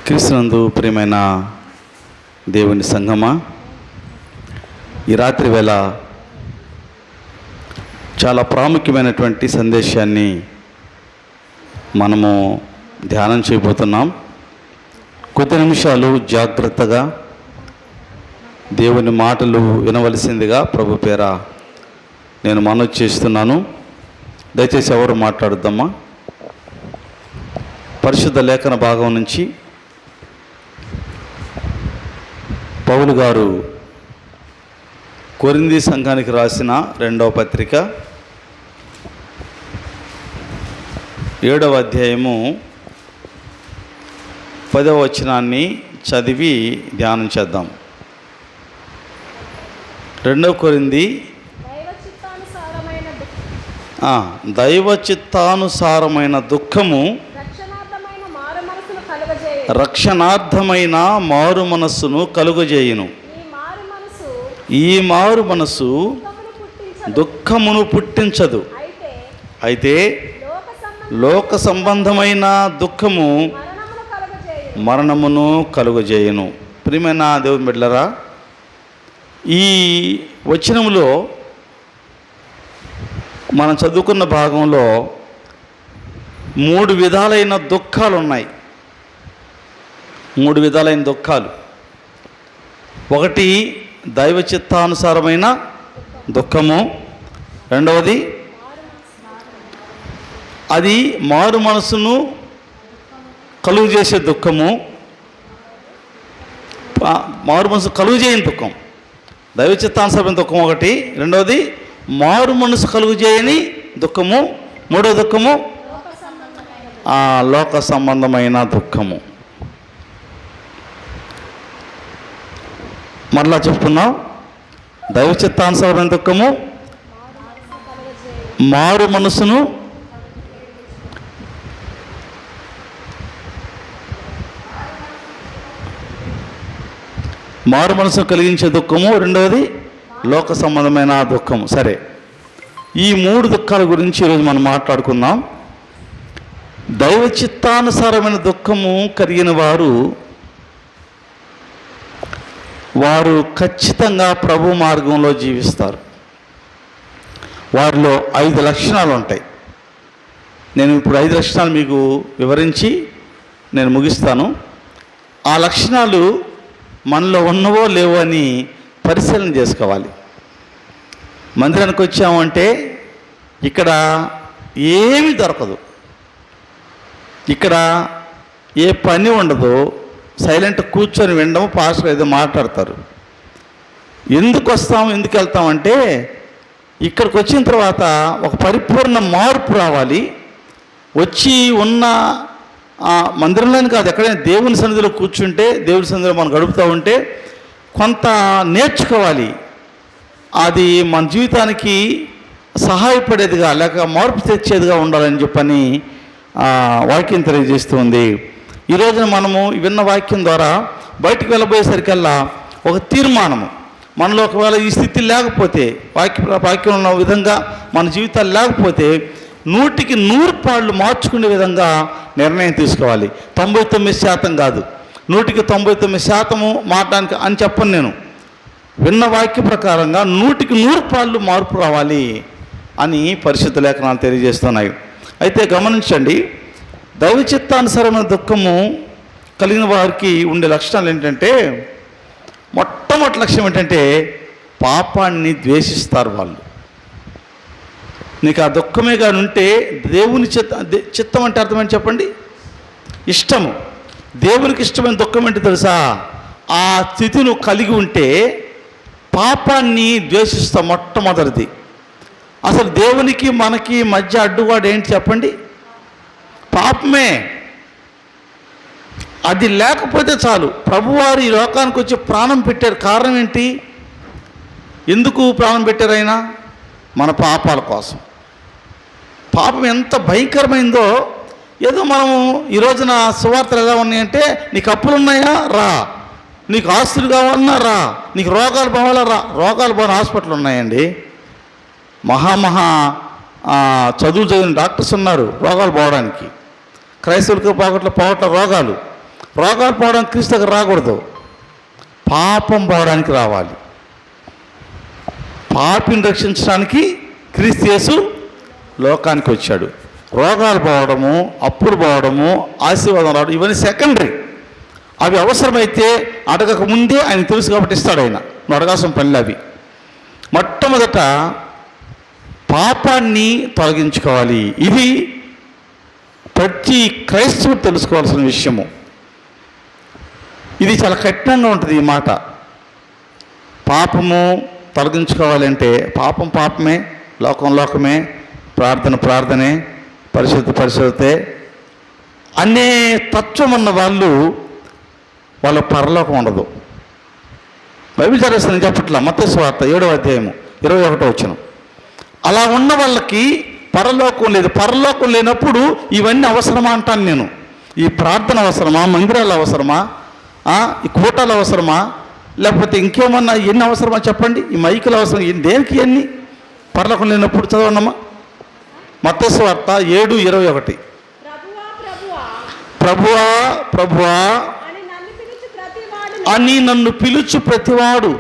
క్రీస్తునందు ప్రియమైన దేవుని సంగమా, ఈ రాత్రి వేళ చాలా ప్రాముఖ్యమైనటువంటి సందేశాన్ని మనము ధ్యానం చేయబోతున్నాం. కొద్ది నిమిషాలు జాగ్రత్తగా దేవుని మాటలు వినవలసిందిగా ప్రభు పేర నేను మనవి చేస్తున్నాను. దయచేసి ఎవరు మాట్లాడుద్దామా. పరిశుద్ధ లేఖన భాగం నుంచి పౌలు గారు కొరింథీ సంఘానికి రాసిన 2వ పత్రిక 7వ అధ్యాయము 10వ వచనాన్ని చదివి ధ్యానం చేద్దాం. 2 కొరింథీ దైవ చిత్తానుసారమైన దుఃఖము రక్షణార్థమైన మారు మనస్సును కలుగజేయును. ఈ మారు మనస్సు దుఃఖమును పుట్టించదు, అయితే లోక సంబంధమైన దుఃఖము మరణమును కలుగజేయును. ప్రియమైన దేవుని బిడ్డలారా, ఈ వచనములో మనం చదువుకున్న భాగంలో 3 విధాలైన దుఃఖాలు ఉన్నాయి. 3 విధాలైన దుఃఖాలు. ఒకటి దైవ చిత్తానుసారమైన దుఃఖము, రెండవది అది మారు మనసును కలుగు చేసే దుఃఖము, మారు మనసు కలుగు చేయని దుఃఖం. దైవ చిత్తానుసారమైన దుఃఖం ఒకటి, రెండవది మారు మనసు కలుగు చేయని దుఃఖము, మూడవ దుఃఖము లోక సంబంధమైన దుఃఖము. మరలా చెప్పుకున్నాం, దైవ చిత్తానుసారమైన దుఃఖము, మారు మనసును కలిగించే దుఃఖము, రెండవది లోక సంబంధమైన దుఃఖము. సరే, ఈ 3 దుఃఖాల గురించి ఈరోజు మనం మాట్లాడుకుందాం. దైవ చిత్తానుసారమైన దుఃఖము కలిగిన వారు ఖచ్చితంగా ప్రభు మార్గంలో జీవిస్తారు. వారిలో 5 లక్షణాలు ఉంటాయి. నేను ఇప్పుడు 5 లక్షణాలు మీకు వివరించి నేను ముగిస్తాను. ఆ లక్షణాలు మనలో ఉన్నవో లేవో అని పరిశీలన చేసుకోవాలి. మందిరానికి వచ్చామంటే ఇక్కడ ఏమీ దొరకదు, ఇక్కడ ఏ పని ఉండదు, సైలెంట్ కూర్చొని వినడం, పాస్టర్ ఏదో మాట్లాడతారు. ఎందుకు వస్తాము, ఎందుకు వెళ్తామంటే ఇక్కడికి వచ్చిన తర్వాత ఒక పరిపూర్ణ మార్పు రావాలి. వచ్చి ఉన్న మందిరంలోని కాదు, ఎక్కడైనా దేవుని సన్నిధిలో కూర్చుంటే, దేవుని సన్నిధిలో మనం గడుపుతూ ఉంటే కొంత నేర్చుకోవాలి. అది మన జీవితానికి సహాయపడేదిగా లేక మార్పు తెచ్చేదిగా ఉండాలని చెప్పని వాక్యం తెలియజేస్తుంది. ఈ రోజున మనము విన్న వాక్యం ద్వారా బయటికి వెళ్ళబోయేసరికల్లా ఒక తీర్మానము మనలో, ఒకవేళ ఈ స్థితి లేకపోతే, వాక్యం ఉన్న విధంగా మన జీవితాలు లేకపోతే 100కి 100 పాళ్ళు మార్చుకునే విధంగా నిర్ణయం తీసుకోవాలి. 99% కాదు, 100కి 99% మారడానికి అని చెప్పను నేను. విన్న వాక్య ప్రకారంగా 100కి 100 పాళ్ళు మార్పు రావాలి అని పరిశుద్ధ లేఖనాలు తెలియజేస్తున్నాయి. అయితే గమనించండి, దైవ చిత్తానుసారమైన దుఃఖము కలిగిన వారికి ఉండే లక్షణాలు ఏంటంటే, మొట్టమొదటి లక్ష్యం ఏంటంటే పాపాన్ని ద్వేషిస్తారు వాళ్ళు. నీకు ఆ దుఃఖమే కానీ ఉంటే, దేవుని చిత్తం అంటే అర్థమని చెప్పండి, ఇష్టము. దేవునికి ఇష్టమైన దుఃఖం ఏంటి తెలుసా? ఆ స్థితి నువ్వు కలిగి ఉంటే పాపాన్ని ద్వేషిస్తావు. మొట్టమొదటిది అసలు దేవునికి మనకి మధ్య అడ్డువాడు ఏంటి చెప్పండి? పాపమే. అది లేకపోతే చాలు. ప్రభువారు ఈ లోకానికి వచ్చి ప్రాణం పెట్టారు. కారణం ఏంటి? ఎందుకు ప్రాణం పెట్టారు ఆయన? మన పాపాల కోసం. పాపం ఎంత భయంకరమైందో ఏదో మనము ఈ రోజున సువార్తలు ఎలా ఉన్నాయంటే, నీకు అప్పులు ఉన్నాయా రా, నీకు ఆస్తులు కావాలన్నా రా, నీకు రోగాలు పోవాలా రా. రోగాలు పోయిన హాస్పిటల్ ఉన్నాయండి. మహా చదువు చదివిన డాక్టర్స్ ఉన్నారు రోగాలు పోవడానికి. క్రైస్తవులకు పోగొట్ల రోగాలు. రోగాలు పోవడానికి క్రీస్తు దగ్గర రాకూడదు, పాపం పోవడానికి రావాలి. పాపిని రక్షించడానికి క్రీస్తు యేసు లోకానికి వచ్చాడు. రోగాలు పోవడము, అప్పులు పోవడము, ఆశీర్వాదం రావడం ఇవన్నీ సెకండరీ. అవి అవసరమైతే అడగక ముందే ఆయన తెలుసు కాబట్టి ఇస్తాడు. ఆయన నువ్వు అడగాల్సిన పనులు అవి. మొట్టమొదట పాపాన్ని తొలగించుకోవాలి. ఇది ప్రతి క్రైస్తవుడు తెలుసుకోవాల్సిన విషయము. ఇది చాలా కఠినంగా ఉంటుంది ఈ మాట. పాపము తొలగించుకోవాలంటే పాపం పాపమే, లోకం లోకమే, ప్రార్థన ప్రార్థనే, పరిశుద్ధి పరిశుద్ధతే అనే తత్వం ఉన్న వాళ్ళు వాళ్ళ పరలోకం ఉండదు. బైబిల్ చదివేస్తాను చెప్పట్లా, మత్తయి సువార్త 7వ అధ్యాయము 21వ వచనం. అలా ఉన్న వాళ్ళకి పరలోకం లేదు. పరలోకం లేనప్పుడు ఇవన్నీ అవసరమా అంటాను నేను. ఈ ప్రార్థన అవసరమా, మందిరాలు అవసరమా, ఈ కూటాలు అవసరమా, లేకపోతే ఇంకేమన్నా ఎన్ని అవసరమా చెప్పండి. ఈ మైకులు అవసరం దేనికి ఎన్ని? పరలోకం లేనప్పుడు చదవండమ్మా. మత్తయి సువార్త 7:21. ప్రభువా ప్రభువా అని నన్ను పిలుచు ప్రతివాడు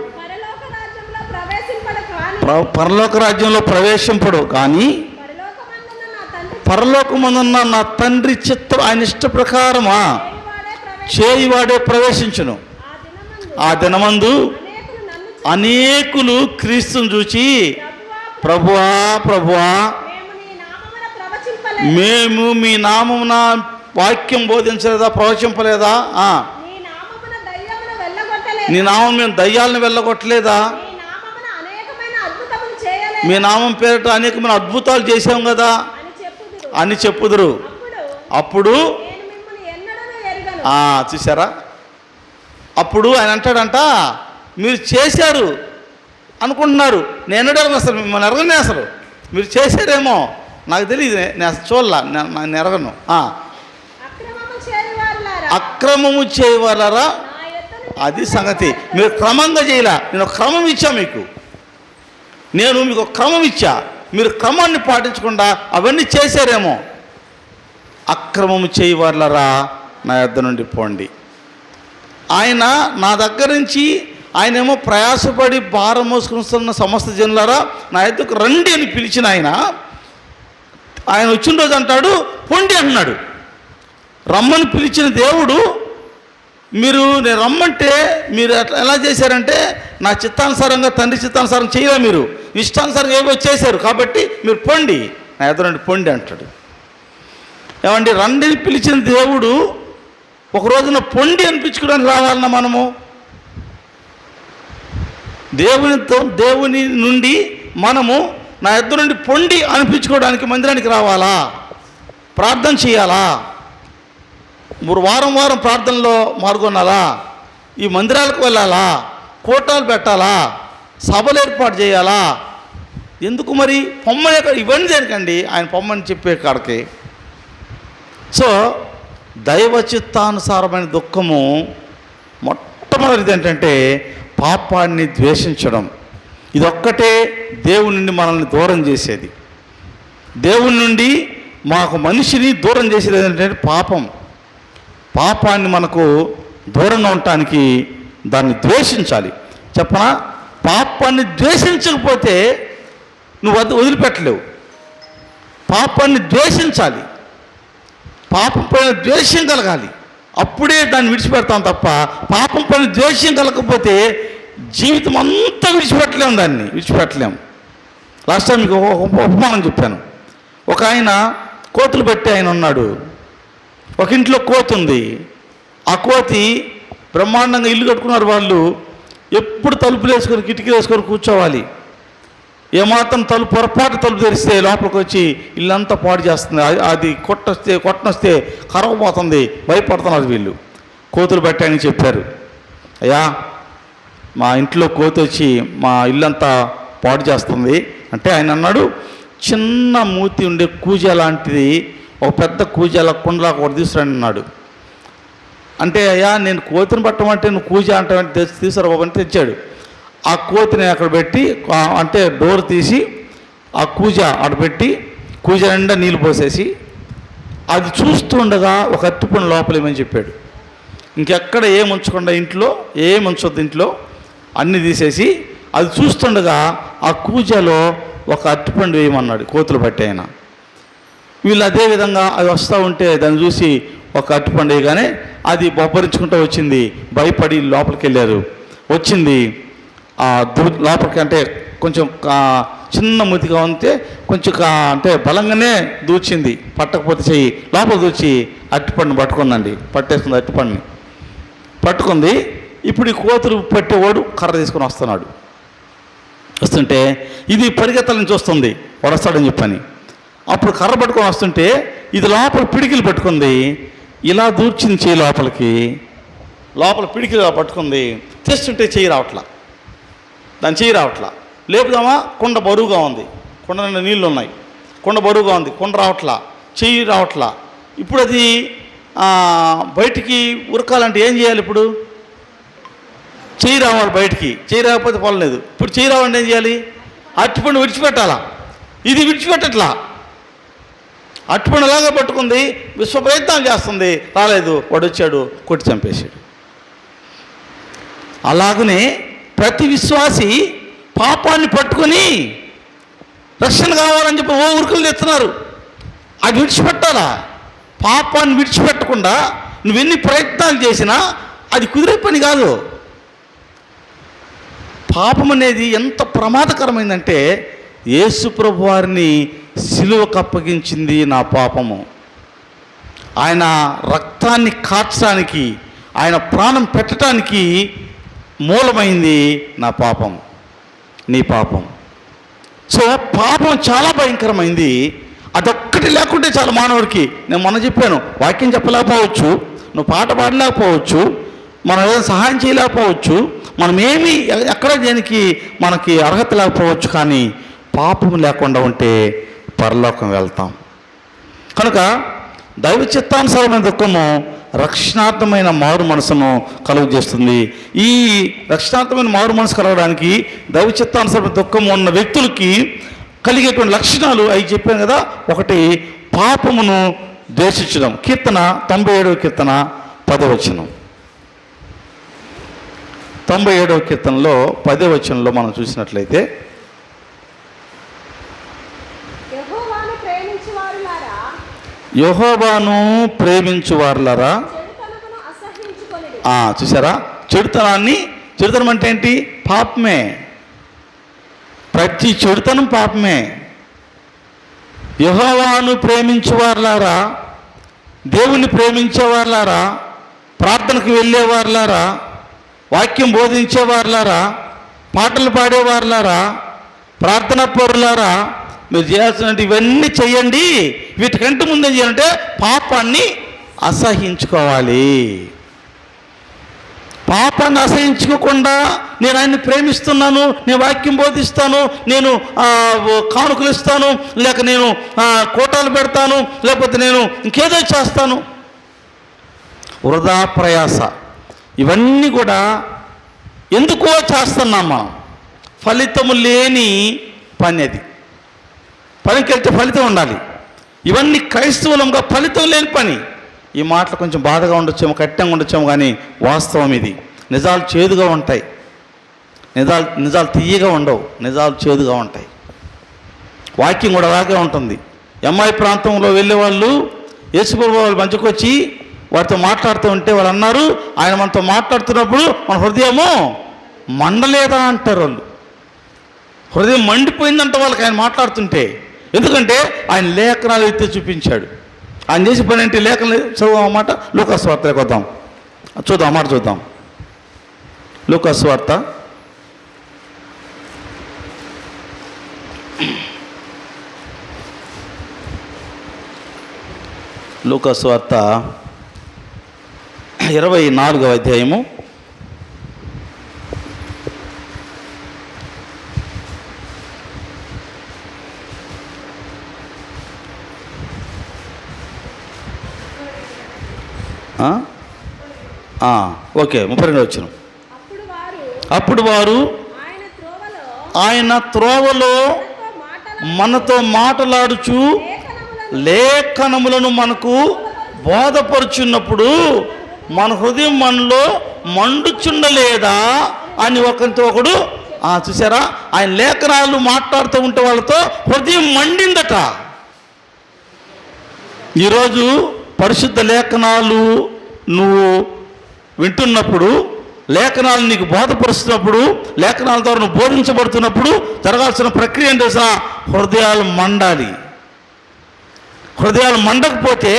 పరలోక రాజ్యంలో ప్రవేశింపడు, కానీ పరలోకమందున్న నా తండ్రి చిత్తం ఆయన ఇష్ట ప్రకారమా చేయివాడే ప్రవేశించును. ఆ దినమందు అనేకులు క్రీస్తుని చూచి ప్రభువా ప్రభువా మేము మీ నామమున వాక్యం బోధించలేదా, ప్రవచింపలేదా? నీ నామం మేము దయ్యాలను వెళ్ళగొట్టలేదా? మీ నామం పేరిట అనేకమైన అద్భుతాలు చేసాం కదా అని చెప్పుదురు. అప్పుడు చూసారా, అప్పుడు ఆయన అంటాడంట, మీరు చేశారు అనుకుంటున్నారు, నేను ఎరగను, అసలు మిమ్మల్ని ఎరగనే, అసలు మీరు చేశారేమో నాకు తెలియదు, నేను అసలు చూడలా, నేను ఎరగను. అక్రమము చేయవాలరా, అది సంగతి. మీరు క్రమంగా చేయలే, నేను ఒక క్రమం ఇచ్చా మీకు, నేను మీకు ఒక క్రమం ఇచ్చా, మీరు క్రమాన్ని పాటించకుండా అవన్నీ చేశారేమో. అక్రమము చేయవాలరా నా యొద్ద నుండి పోండి. ఆయన నా దగ్గర నుంచి ఆయనేమో ప్రయాసపడి భారం మోసుకున్న సమస్త జనులారా నా యొద్దకు రండి అని పిలిచిన ఆయన వచ్చిన రోజు అంటాడు పొండి అన్నాడు. రమ్మని పిలిచిన దేవుడు నేను రమ్మంటే మీరు ఎలా చేశారంటే నా చిత్తానుసారంగా, తండ్రి చిత్తానుసారం చేయలే, మీరు ఇష్టానుసారంగా ఏవో చేశారు, కాబట్టి మీరు పొండి, నా ఎదురు రండి పొండి అంటాడు. ఏమండి, రండిని పిలిచిన దేవుడు ఒక రోజున పొండి అనిపించుకోవడానికి రావాలన్నా మనము దేవుని నుండి మనము నా ఎదురు నుండి పొండి అనిపించుకోవడానికి మందిరానికి రావాలా, ప్రార్థన చేయాలా, వారం వారం ప్రార్థనలో పాల్గొనాలా, ఈ మందిరాలకు వెళ్ళాలా, కూటాలు పెట్టాలా, సభలు ఏర్పాటు చేయాలా? ఎందుకు మరి? పొమ్మనే ఇవన్నీ దేనికండి? ఆయన పొమ్మని చెప్పే కాడికి. సో దైవ చిత్తానుసారమైన దుఃఖము మొట్టమొదటిది ఏంటంటే పాపాన్ని ద్వేషించడం. ఇదొక్కటే దేవుని నుండి మనల్ని దూరం చేసేది. దేవుని నుండి మాకు మనిషిని దూరం చేసేది ఏంటంటే పాపం. పాపాన్ని మనకు దూరంగా ఉండటానికి దాన్ని ద్వేషించాలి. చెప్పనా, పాపాన్ని ద్వేషించకపోతే నువ్వు వదిలిపెట్టలేవు. పాపాన్ని ద్వేషించాలి, పాపం పైన ద్వేషం కలగాలి, అప్పుడే దాన్ని విడిచిపెడతాం తప్ప పాపం పైన ద్వేషం కలగకపోతే జీవితం అంతా విడిచిపెట్టలేము, దాన్ని విడిచిపెట్టలేము. లాస్ట్ టైం మీకు ఒక ఉపమానం చెప్పాను. ఒక ఆయన కోతులు పెట్టి ఆయన ఉన్నాడు. ఒక ఇంట్లో కోతి ఉంది. ఆ కోతి బ్రహ్మాండంగా ఇల్లు కట్టుకున్నారు వాళ్ళు. ఎప్పుడు తలుపులు వేసుకొని కిటికీలు వేసుకొని కూర్చోవాలి. ఏమాత్రం పొరపాటు తలుపు తెరిస్తే లోపలికి వచ్చి ఇల్లంతా పాడు చేస్తుంది. అది కొట్టనొస్తే కరవపోతుంది, భయపడుతున్నారు వీళ్ళు. కోతులు పెట్టాయని చెప్పారు. అయ్యా, మా ఇంట్లో కోతి వచ్చి మా ఇల్లంతా పాడు చేస్తుంది అంటే ఆయన అన్నాడు, చిన్న మూతి ఉండే కూజ లాంటిది ఒక పెద్ద కూజాల కుండలా ఒకటి తీసుకురండి అన్నాడు. అంటే అయ్యా, నేను కోతిని పట్టమంటే నువ్వు కూజ అంటే తీసుకురా బాబు అని తెచ్చాడు. ఆ కోతిని అక్కడ పెట్టి, అంటే డోర్ తీసి ఆ కూజ అక్కడ పెట్టి కూజ నిండా నీళ్ళు పోసేసి అది చూస్తూ ఉండగా ఒక అరటిపండు లోపలేమని చెప్పాడు. ఇంకెక్కడ ఏం ఉంచకుండా ఇంట్లో ఏం ఉంచొద్దు, ఇంట్లో అన్నీ తీసేసి అది చూస్తుండగా ఆ కూజలో ఒక అరటిపండు వేయమన్నాడు కోతులు పట్టి ఆయన. వీళ్ళు అదేవిధంగా అది వస్తూ ఉంటే దాన్ని చూసి ఒక అరటిపండు వేయగానే అది బొబ్బరించుకుంటూ వచ్చింది. భయపడి లోపలికి వెళ్ళారు. వచ్చింది లోపలికి, అంటే కొంచెం చిన్న ముతిగా ఉంటే కొంచెం అంటే బలంగానే దూచింది, పట్టకపోతే చెయ్యి లోపల దూచి అరటిపండుని పట్టుకుందండి. పట్టేస్తుంది, అరటిపండుని పట్టుకుంది. ఇప్పుడు ఈ కోతులు పట్టేవాడు కర్ర తీసుకొని వస్తున్నాడు. వస్తుంటే ఇది పరిగెత్తాల నుంచి వస్తుంది, వడస్తాడని చెప్పని. అప్పుడు కర్ర పట్టుకొని వస్తుంటే ఇది లోపల పిడికిలు పట్టుకుంది, ఇలా దూర్చింది చెయ్యి లోపలికి. లోపల పిడికిలు పట్టుకుంది, తెస్తుంటే చెయ్యి రావట్లా, దాని చెయ్యి రావట్లా. లేపుదామా, కుండ బరువుగా ఉంది, కుండ నిండా నీళ్ళు ఉన్నాయి, కుండ బరువుగా ఉంది, కుండ రావట్లా, చెయ్యి రావట్లా. ఇప్పుడు అది బయటికి ఉరకాలంటే ఏం చేయాలి? ఇప్పుడు చెయ్యి రావాలి బయటికి, చెయ్యి రాకపోతే పొలలేదు. ఇప్పుడు చెయ్యి రావాలంటే ఏం చేయాలి? అరటిపండు విడిచిపెట్టాలా, ఇది విడిచిపెట్టట్లా. అరటిపండు అలాగే పట్టుకుంది, విశ్వ ప్రయత్నం చేస్తుంది, రాలేదు. వాడు వచ్చాడు, కొట్టి చంపేశాడు. అలాగనే ప్రతి విశ్వాసి పాపాన్ని పట్టుకొని రక్షణ కావాలని చెప్పి ఉరుకులు తెస్తున్నారు. అది విడిచిపెట్టాలా? పాపాన్ని విడిచిపెట్టకుండా నువ్వెన్ని ప్రయత్నాలు చేసినా అది కుదిరే పని కాదు. పాపం అనేది ఎంత ప్రమాదకరమైందంటే, యేసు ప్రభు వారిని సిలువకు అప్పగించింది నా పాపము. ఆయన రక్తాన్ని కార్చడానికి, ఆయన ప్రాణం పెట్టడానికి మూలమైంది నా పాపం, నీ పాపం. సో పాపం చాలా భయంకరమైంది. అదొక్కటి లేకుంటే చాలా మానవుడికి. నేను మొన్న చెప్పాను, వాక్యం చెప్పలేకపోవచ్చు, నువ్వు పాట పాడలేకపోవచ్చు, మనం ఏదైనా సహాయం చేయలేకపోవచ్చు, మనం ఏమీ ఎక్కడ దేనికి మనకి అర్హత లేకపోవచ్చు, కానీ పాపం లేకుండా ఉంటే పరలోకం వెళ్తాం. కనుక దైవ చిత్తానుసారమైన దుఃఖము రక్షణార్థమైన మారు మనసును కలుగు చేస్తుంది. ఈ రక్షణార్థమైన మారు మనసు కలగడానికి దైవ చిత్తానుసారమైన దుఃఖము ఉన్న వ్యక్తులకి కలిగేటువంటి లక్షణాలు అవి చెప్పాను కదా. ఒకటి, పాపమును ద్వేషించడం. కీర్తన 97వ కీర్తన 10వ వచనం. 97వ కీర్తనలో 10వ వచనంలో మనం చూసినట్లయితే, యెహోవాను ప్రేమించువారులారా. చూసారా, చెడుతనం అంటే ఏంటి? పాపమే. ప్రతి చెడుతనం పాపమే. యెహోవాను ప్రేమించేవారులారా, దేవుని ప్రేమించేవారులారా, ప్రార్థనకు వెళ్ళేవారులారా, వాక్యం బోధించేవారులారా, పాటలు పాడేవారులారా, ప్రార్థనా పరులారా, మీరు చేయాల్సిన ఇవన్నీ చెయ్యండి. వీటికంటే ముందేం చేయాలంటే పాపాన్ని అసహించుకోవాలి. పాపాన్ని అసహించుకోకుండా నేను ఆయన్ని ప్రేమిస్తున్నాను, నేను వాక్యం బోధిస్తాను, నేను కానుకలు ఇస్తాను, లేక నేను కోటాలు పెడతాను, లేకపోతే నేను ఇంకేదో చేస్తాను, వృధా ప్రయాస. ఇవన్నీ కూడా ఎందుకో చేస్తున్నాం మనం. ఫలితము లేని పని అది. పనికి వెళ్తే ఫలితం ఉండాలి. ఇవన్నీ క్రైస్తవులంగా ఫలితం లేని పని. ఈ మాటలు కొంచెం బాధగా ఉండొచ్చేమో, కఠినంగా ఉండొచ్చేమో, కానీ వాస్తవం ఇది. నిజాలు చేదుగా ఉంటాయి, నిజాలు తీయగా ఉండవు, నిజాలు చేదుగా ఉంటాయి. వాక్యం కూడా అలాగే ఉంటుంది. ఎంఐ ప్రాంతంలో వెళ్ళే వాళ్ళు యేసుప్రభు వాళ్ళు మంచుకు వచ్చి వారితో మాట్లాడుతూ ఉంటే వాళ్ళు అన్నారు, ఆయన మనతో మాట్లాడుతున్నప్పుడు మన హృదయము మండలేదా అంటారు. వాళ్ళు హృదయం మండిపోయిందంట వాళ్ళకి ఆయన మాట్లాడుతుంటే. ఎందుకంటే ఆయన లేఖనాలు ఎత్తి చూపించాడు. ఆయన చేసే పని ఏంటి? లేఖనాలు చదువు అన్నమాట. లూకాసు వార్తలోకి వద్దాం, చూద్దాం అన్నమాట. చూద్దాం లూకాసు వార్త 24వ అధ్యాయము 32 వచనం. అప్పుడు వారు ఆయన త్రోవలో మనతో మాటలాడుచు లేఖనములను మనకు బోధపరుచున్నప్పుడు మన హృదయం మనలో మండుచుండలేదా అని ఒకరితో ఒకడు చూసారా, ఆయన లేఖనాలు మాట్లాడుతూ ఉంటే వాళ్ళతో హృదయం మండిందట. ఈరోజు పరిశుద్ధ లేఖనాలు నువ్వు వింటున్నప్పుడు, లేఖనాలు నీకు బోధపరుస్తున్నప్పుడు, లేఖనాల ద్వారా నువ్వు బోధించబడుతున్నప్పుడు జరగాల్సిన ప్రక్రియ ఏంటో హృదయాలు మండాలి. హృదయాలు మండకపోతే,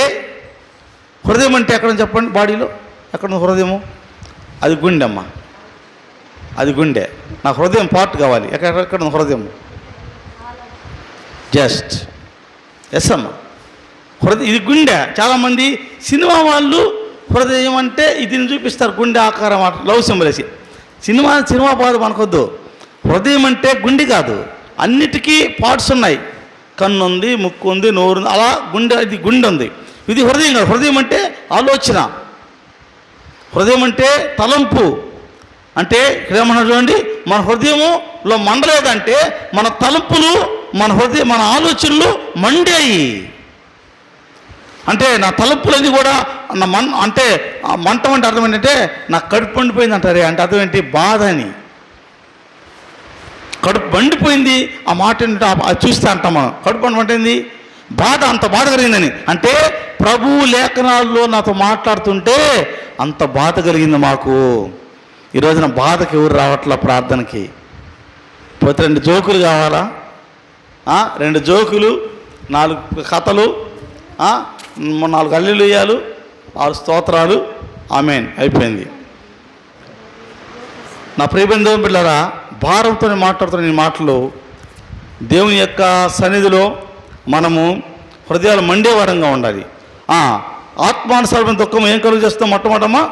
హృదయం అంటే ఎక్కడ చెప్పండి, బాడీలో ఎక్కడ హృదయము? అది గుండె అమ్మ, అది గుండె. నా హృదయం పార్ట్ కావాలి. ఎక్కడ హృదయం? జస్ట్ ఎస్ అమ్మ, హృదయం ఇది గుండె. చాలామంది సినిమా వాళ్ళు హృదయం అంటే ఇది చూపిస్తారు, గుండె ఆకారం, లవ్ సింబల్ వేసి. సినిమా బాధ మనకొద్దు. హృదయం అంటే గుండె కాదు, అన్నిటికీ పార్ట్స్ ఉన్నాయి. కన్ను ఉంది, ముక్కు ఉంది, నోరు ఉంది, అలా గుండె, ఇది గుండె ఉంది. ఇది హృదయం కాదు. హృదయం అంటే ఆలోచన, హృదయం అంటే తలంపు. అంటే ఇక్కడ ఏమన్నా చూడండి, మన హృదయంలో మండలేదంటే మన తలంపులు, మన హృదయం, మన ఆలోచనలు మండాయి. అంటే నా తలంపులన్నీ కూడా అంటే మంట అంటే అర్థం ఏంటంటే నాకు కడుపు మండిపోయింది అంటారే, అంటే అర్థం ఏంటి? బాధ అని. కడుపు మండిపోయింది ఆ మాట అది చూస్తే అంటాం మనం, కడుపు మండిపోయింది, బాధ, అంత బాధ కలిగిందని. అంటే ప్రభు లేఖనాల్లో నాతో మాట్లాడుతుంటే అంత బాధ కలిగింది మాకు. ఈరోజున బాధకి ఎవరు రావట్లా ప్రార్థనకి. పోతే 2 జోకులు కావాలా? 2 జోకులు, 4 కథలు, 4 హల్లెలూయాలు, 6 స్తోత్రాలు, ఆమేన్, అయిపోయింది. నా ప్రియమైన దేవుని బిడ్డలారా, భారంతో మాట్లాడుతున్న ఈ మాటలు దేవుని యొక్క సన్నిధిలో మనము హృదయాలు మండేవారంగా ఉండాలి. ఆత్మానుసారమైన దుఃఖం ఏం కలుగు చేస్తాం? మొట్టమొదటమ్మా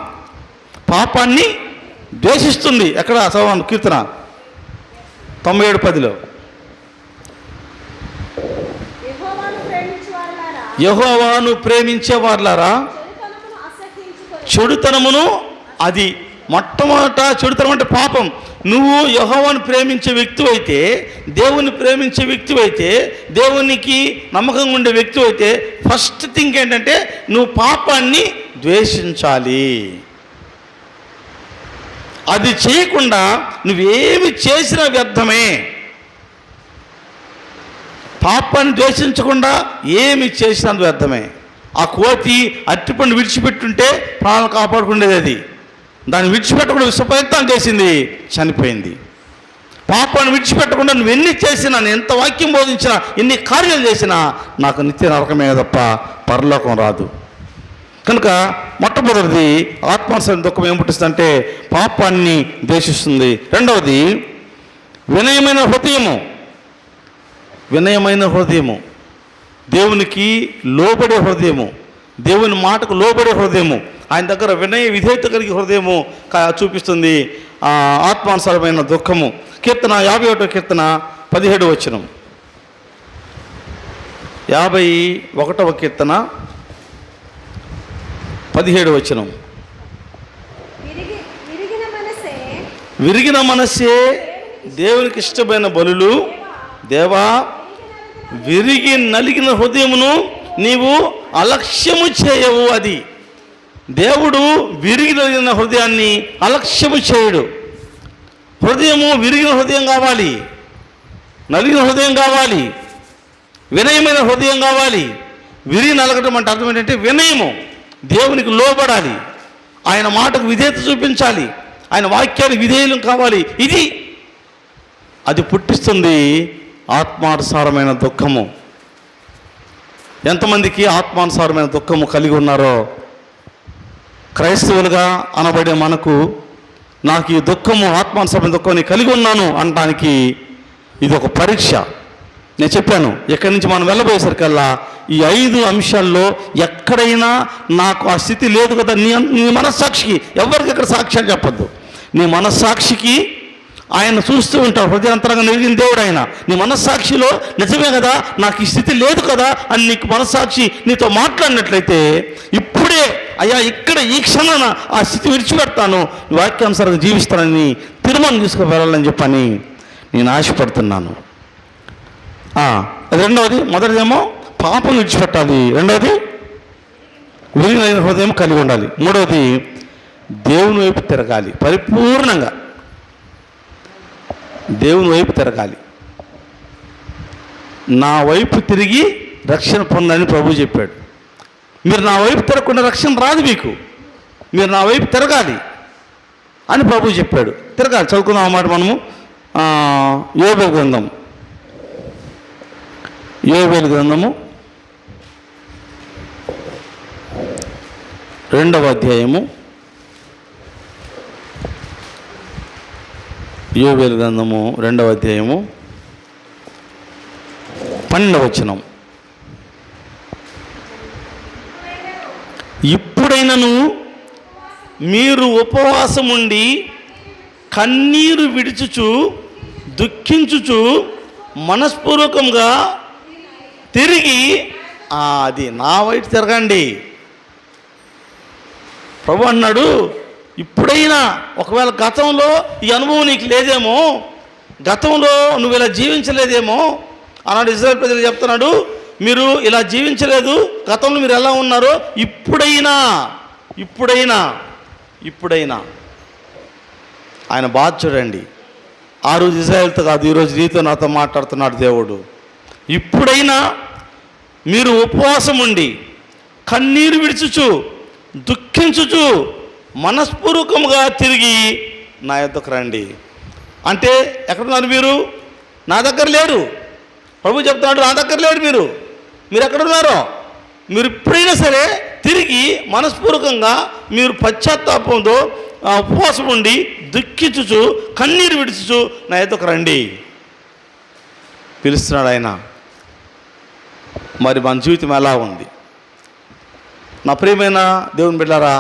పాపాన్ని ద్వేషిస్తుంది. ఎక్కడ చదవండి, కీర్తన 97:10లో, యెహోవాను ప్రేమించే వారలారా చెడుతనమును, అది మొట్టమొదట చెడుతనం అంటే పాపం. నువ్వు యెహోవాను ప్రేమించే వ్యక్తి అయితే, దేవుని ప్రేమించే వ్యక్తి అయితే, దేవునికి నమ్మకంగా ఉండే వ్యక్తి అయితే, ఫస్ట్ థింగ్ ఏంటంటే నువ్వు పాపాన్ని ద్వేషించాలి. అది చేయకుండా నువ్వేమి చేసినా వ్యర్థమే. పాపాన్ని ద్వేషించకుండా ఏమి చేసినా వ్యర్థమే. ఆ కోతి అరటిపండు విడిచిపెట్టుంటే ప్రాణాలు కాపాడుకునేది. అది దాన్ని విడిచిపెట్టకుండా విశ్వప్రయత్నం చేసింది, చనిపోయింది. పాపాన్ని విడిచిపెట్టకుండా నువ్వు ఎన్ని చేసినా, నేను ఎంత వాక్యం బోధించినా, ఎన్ని కార్యాలు చేసినా నాకు నిత్య నరకమే తప్ప పరలోకం రాదు. కనుక మొట్టమొదటిది ఆత్మానుసారం దుఃఖం ఏం పుట్టిస్తుందంటే పాపాన్ని ద్వేషిస్తుంది. రెండవది వినయమైన హృదయము. వినయమైన హృదయము, దేవునికి లోబడే హృదయము, దేవుని మాటకు లోబడే హృదయము, ఆయన దగ్గర వినయ విధేయత కలిగే హృదయము చూపిస్తుంది ఆత్మానుసారమైన దుఃఖము. కీర్తన 51వ కీర్తన 17వ వచనం, 51వ కీర్తన 17వ వచనం. విరిగిన మనసే దేవునికి ఇష్టమైన బలులు, దేవా విరిగి నలిగిన హృదయమును నీవు అలక్ష్యము చేయవు. అది దేవుడు విరిగి నలిగిన హృదయాన్ని అలక్ష్యము చేయడు. హృదయము విరిగిన హృదయం కావాలి, నలిగిన హృదయం కావాలి, వినయమైన హృదయం కావాలి. విరిగి నలగటం అంటే అర్థం ఏంటంటే వినయము, దేవునికి లోబడాలి, ఆయన మాటకు విధేయత చూపించాలి, ఆయన వాక్యానికి విధేయులు కావాలి. అది పుట్టిస్తుంది ఆత్మానుసారమైన దుఃఖము. ఎంతమందికి ఆత్మానుసారమైన దుఃఖము కలిగి ఉన్నారో? క్రైస్తవులుగా అనబడే మనకు, నాకు ఈ దుఃఖము, ఆత్మానుసారమైన దుఃఖాన్ని కలిగి ఉన్నాను అనడానికి ఇది ఒక పరీక్ష. నేను చెప్పాను, ఎక్కడి నుంచి మనం వెళ్ళబోయేసరికల్లా ఈ 5 అంశాల్లో ఎక్కడైనా నాకు ఆ స్థితి లేదు కదా. నీ మనస్సాక్షికి, ఎవరికి ఎక్కడ సాక్ష్యాలు చెప్పద్దు, నీ మనస్సాక్షికి ఆయన చూస్తూ ఉంటాడు. హృదయాంతరంగా నిలిగిన దేవుడు ఆయన. నీ మనస్సాక్షిలో నిజమే కదా, నాకు ఈ స్థితి లేదు కదా అని నీకు మనస్సాక్షి నీతో మాట్లాడినట్లయితే, ఇప్పుడే అయ్యా ఇక్కడ ఈ క్షణాన ఆ స్థితి విడిచిపెడతాను, వాక్యానుసారంగా జీవిస్తానని తీర్మానం తీసుకు వెళ్ళాలని చెప్పని నేను ఆశపడుతున్నాను. రెండవది, మొదటిదేమో పాపం విడిచిపెట్టాలి, రెండవది విరిగిన హృదయం కలిగి ఉండాలి. మూడవది, దేవుని వైపు తిరగాలి. పరిపూర్ణంగా దేవుని వైపు తిరగాలి. నా వైపు తిరిగి రక్షణ పొందని ప్రభు చెప్పాడు. మీరు నా వైపు తిరగకుండా రక్షణ రాదు మీకు. మీరు నా వైపు తిరగాలి అని ప్రభు చెప్పాడు. తిరగాలి. చదువుకుందాం అన్నమాట మనము. యోబేలు గ్రంథం, యోబేలు గ్రంథము 2వ అధ్యాయము, యోబేలు గ్రంథము 2వ అధ్యాయము 12వ వచనం. ఇప్పుడైనను మీరు ఉపవాసం ఉండి కన్నీరు విడుచుచు దుఃఖించుచు మనస్పూర్వకంగా తిరిగి అది నా వైపు తిరగండి. ప్రభు అన్నాడు, ఇప్పుడైనా, ఒకవేళ గతంలో ఈ అనుభవం నీకు లేదేమో, గతంలో నువ్వు ఇలా జీవించలేదేమో, ఆనాడు ఇశ్రాయేలు ప్రజలు చెప్తున్నాడు, మీరు ఇలా జీవించలేదు, గతంలో మీరు ఎలా ఉన్నారో ఇప్పుడైనా ఇప్పుడైనా ఇప్పుడైనా ఆయన బాధ చూడండి. ఆ రోజు ఇశ్రాయేలుతో కాదు, ఈరోజు నీతో నాతో మాట్లాడుతున్నాడు దేవుడు. ఇప్పుడైనా మీరు ఉపవాసం ఉండి కన్నీరు విడుచుచు దుఃఖించుచు మనస్పూర్వకంగా తిరిగి నా యొద్దకు రండి. అంటే ఎక్కడున్నారు మీరు? నా దగ్గర లేరు. ప్రభు చెప్తున్నాడు, నా దగ్గర లేరు. మీరు ఎక్కడున్నారో మీరు ఇప్పుడైనా సరే తిరిగి మనస్పూర్వకంగా మీరు పశ్చాత్తాపంతో ఉపవాసం ఉండి దుఃఖించుచు కన్నీరు విడుచుచు నా యొద్దకు రండి పిలుస్తున్నాడు ఆయన. మరి మన జీవితం ఎలా ఉంది? నా ప్రియమైన దేవుని బిడ్డలారా,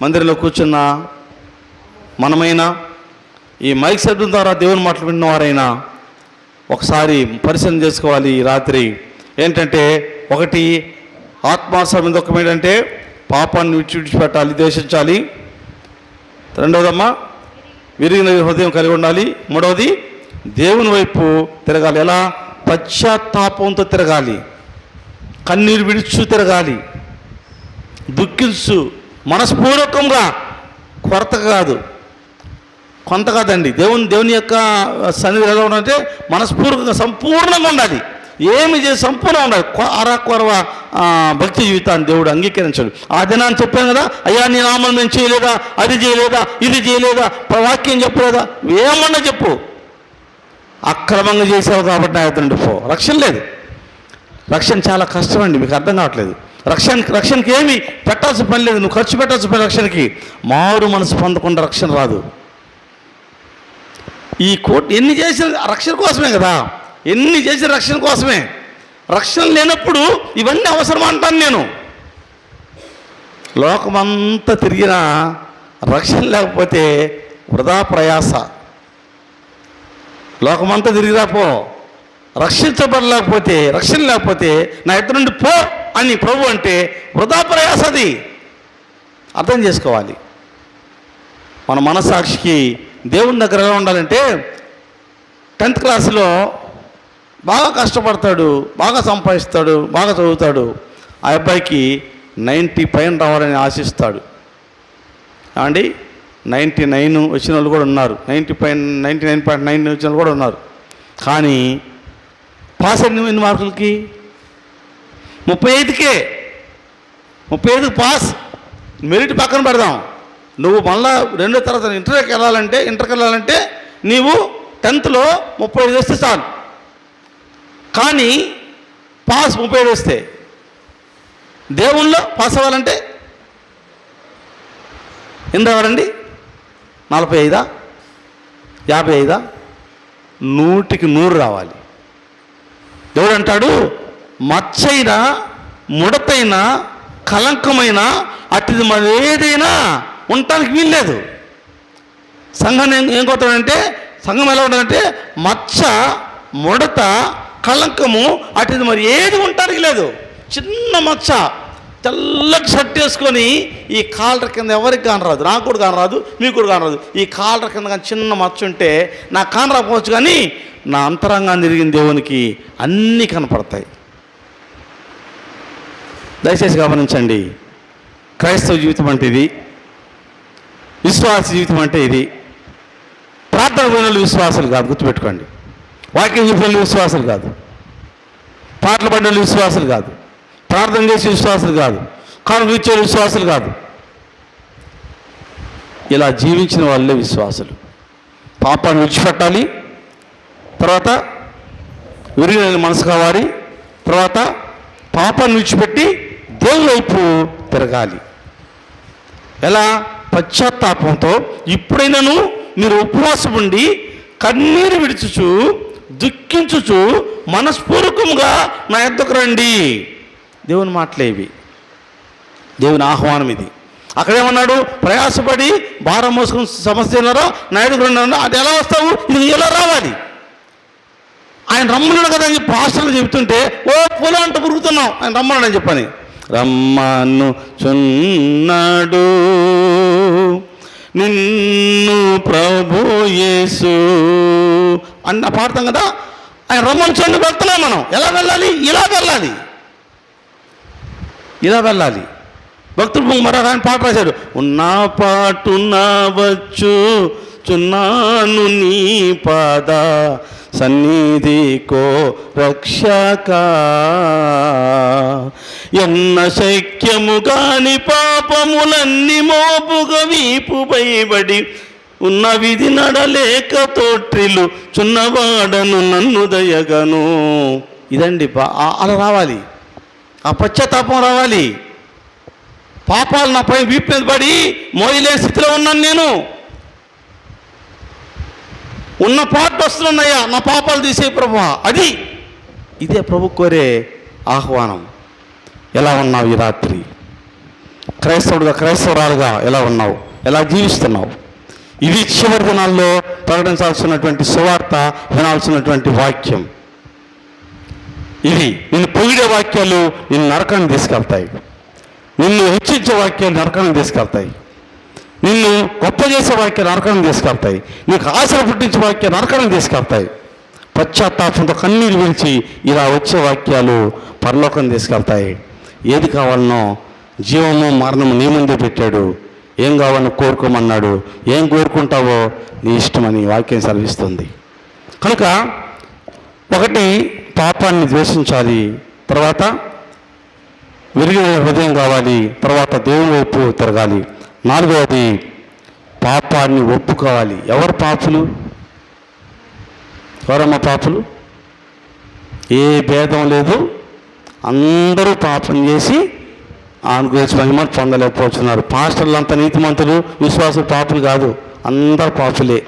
మందిరంలో కూర్చున్న మనమైనా, ఈ మైక్ శబ్దం ద్వారా దేవుని మాటలు విన్నవారైనా ఒకసారి పరిశీలన చేసుకోవాలి ఈ రాత్రి. ఏంటంటే, ఒకటి ఆత్మాసమైన దుఃఖం ఏంటంటే పాపాన్ని విడిచిపెట్టాలి, ద్వేషించాలి. రెండవదమ్మా, విరిగిన హృదయం కలిగి ఉండాలి. మూడవది, దేవుని వైపు తిరగాలి. ఎలా? పశ్చాత్తాపంతో తిరగాలి, కన్నీరు విడుచు తిరగాలి, దుఃఖించు మనస్పూర్వకంగా, కొరత కాదు, కొంత కాదండి. దేవుని యొక్క సన్నిధి ఎలా ఉండాలంటే మనస్పూర్వకంగా సంపూర్ణంగా ఉండాలి. ఏమి చేసి సంపూర్ణంగా ఉండాలి. అరాకొరవ భక్తి జీవితాన్ని దేవుడు అంగీకరించాడు. ఆ దినాన్ని చెప్పాను కదా, అయ్యా నీ నామం నేను చేయలేదా, అది చేయలేదా, ఇది చేయలేదా, వాక్యం చెప్పలేదా, ఏమన్నా చెప్పు, అక్రమంగా చేసావు కాబట్టి నా ఎదురు పో. రక్షణ లేదు. రక్షణ చాలా కష్టమండి, మీకు అర్థం కావట్లేదు. రక్షణకి ఏమి పెట్టాల్సిన పని లేదు, నువ్వు ఖర్చు పెట్టాల్సిన పని రక్షణకి. మారు మనసు పొందకుండా రక్షణ రాదు. ఈ కోర్టు ఎన్ని చేసిన రక్షణ కోసమే కదా, ఎన్ని చేసిన రక్షణ కోసమే. రక్షణ లేనప్పుడు ఇవన్నీ అవసరం అంటాను నేను. లోకమంతా తిరిగినా రక్షణ లేకపోతే వృధా ప్రయాస. లోకమంతా తిరిగిరాపో, రక్షించబడలేకపోతే, రక్షణ లేకపోతే నా ఎదురు నుండి పో అని ప్రభు అంటే వృధా ప్రయాస. అది అర్థం చేసుకోవాలి. మన మనస్సాక్షికి దేవుని దగ్గర ఎలా ఉండాలంటే, 10th క్లాసులో బాగా కష్టపడతాడు, బాగా సంపాదిస్తాడు, బాగా చదువుతాడు, ఆ అబ్బాయికి 90 పైన రావాలని ఆశిస్తాడు. అండి 99 వచ్చిన వాళ్ళు కూడా ఉన్నారు, 99.9 వచ్చిన వాళ్ళు కూడా ఉన్నారు. కానీ పాస్ ఎన్ని మార్కులకి? 35కే. 35కి పాస్. మెరిట్ పక్కన పెడదాం. నువ్వు మళ్ళా 2వ తరగతి ఇంటర్కి వెళ్ళాలంటే నీవు 10thలో 35 వస్తే చాలు. కానీ పాస్ 35 వస్తే, దేవుళ్ళో పాస్ అవ్వాలంటే ఎన్ని రావాలండి? 45, 55, 100కి 100 రావాలి. దేవుడు అంటాడు, మచ్చైనా ముడతైనా కలంకమైన అతిది మరి ఏదైనా ఉండటానికి వీల్లేదు. సంఘాన్ని ఏం కొడతాడంటే, సంఘం ఎలా ఉండాలంటే మచ్చ, ముడత, కలంకము అటుది మరి ఏది ఉండటానికి లేదు. చిన్న మచ్చ, తెల్లటి షర్ట్ వేసుకొని ఈ కాలర్ కింద ఎవరికి కానరాదు, నాకు కూడా కానరాదు, మీకు కూడా కానరాదు. ఈ కాలర్ కింద కానీ చిన్న మచ్చ ఉంటే నాకు కానరాకపోవచ్చు, కానీ నా అంతరంగాన్ని తిరిగిన దేవునికి అన్నీ కనపడతాయి. దయచేసి గమనించండి. క్రైస్తవ జీవితం అంటే ఇది, విశ్వాస జీవితం అంటే ఇది. ప్రార్థన పడిన విశ్వాసాలు కాదు, గుర్తుపెట్టుకోండి. వాక్యం చెప్పిన విశ్వాసాలు కాదు, పాటలు పడిన విశ్వాసాలు కాదు, ప్రార్థన చేసే విశ్వాసాలు కాదు, కానుక ఇచ్చే విశ్వాసాలు కాదు. ఇలా జీవించిన వాళ్ళే విశ్వాసులు. పాపాన్ని విడిచిపెట్టాలి, తర్వాత విరిగిన మనసు కావాలి, తర్వాత పాపాన్ని విడిచిపెట్టి దేవుని వైపు తిరగాలి. ఎలా? పశ్చాత్తాపంతో. ఇప్పుడైనాను మీరు ఉపవాసం ఉండి కన్నీరు విడుచుచు దుఃఖించుచు మనస్పూర్వకంగా నా యొద్దకు రండి. దేవుని మాటలేవి, దేవుని ఆహ్వానం ఇది. అక్కడేమన్నాడు? ప్రయాసపడి భారం మోసుకుని సమస్య ఉన్నారో నా యొద్దకు రండి. అది ఎలా వస్తావు? ఇది ఎలా రావాలి? ఆయన రమ్మన్నాడు కదా అని చెప్పి పాస్టర్లు చెబుతుంటే ఓ పూల అంటూ పురుగుతున్నాం. ఆయన రమ్మన్నాడు అని చెప్పని. రమ్మను చున్నాడు నిన్ను ప్రభు యేసు అన్న పాడతాం కదా. ఆయన రమ్మను చుండి వెళ్తున్నాం. మనం ఎలా వెళ్ళాలి? ఇలా వెళ్ళాలి, ఇలా వెళ్ళాలి. భక్తుడు మరొక ఆయన పాట రాశాడు. ఉన్నా పాటున్నా వచ్చు చున్నాను నీ పాద సన్నిధికో రక్షక, ఎన్న శక్యము కాని పాపములన్నీ మోపుగా వీపుపైబడి ఉన్న విధి నడలేక తోట్రిలు చున్నవాడను నన్ను దయగను. ఇదండి అలా రావాలి, ఆ పశ్చాత్తాపం రావాలి. పాపాలు నా పై వీపు మీద పడి మోయలేని స్థితిలో ఉన్నాను నేను. ఉన్న పాట వస్తున్నాయ్యా, నా పాపాలు తీసే ప్రభువా. అది ఇదే ప్రభు కోరే ఆహ్వానం. ఎలా ఉన్నావు ఈ రాత్రి? క్రైస్తవుడుగా క్రైస్తవురాలుగా ఎలా ఉన్నావు? ఎలా జీవిస్తున్నావు? ఇవి చివరి దినాల్లో ప్రకటించాల్సినటువంటి సువార్త, వినాల్సినటువంటి వాక్యం. ఇవి నిన్ను పొగిడే వాక్యాలు నిన్ను నరకాన్ని తీసుకెళ్తాయి. నిన్ను హెచ్చించే వాక్యాలు నరకాన్ని తీసుకెళ్తాయి. నిన్ను గొప్ప చేసే వాక్యాలు నరకాన్ని తీసుకెళ్తాయి. నీకు ఆశలు పుట్టించే వాక్యాలు నరకాన్ని తీసుకెళ్తాయి. పశ్చాత్తాపంతో కన్నీరు విడిచి ఇలా వచ్చే వాక్యాలు పరలోకం తీసుకెళ్తాయి. ఏది కావాలనో జీవము మరణము నీ ముందే పెట్టాడు. ఏం కావాలని కోరుకోమన్నాడు. ఏం కోరుకుంటావో నీ ఇష్టమని వాక్యం సెలవిస్తుంది. కనుక ఒకటి, పాపాన్ని ద్వేషించాలి. తర్వాత విరిగిన హృదయం కావాలి. తర్వాత దేవుని వైపు తిరగాలి. నాలుగవది, పాపాన్ని ఒప్పుకోవాలి. ఎవరు పాపులు? ఎవరమ్మ పాపులు? ఏ భేదం లేదు. అందరూ పాపం చేసి ఆయన గురించి మహిమను పొందలేకపోతున్నారు. పాస్టర్లు అంత నీతిమంతులు, విశ్వాసులు పాపులు కాదు, అందరూ పాపులే.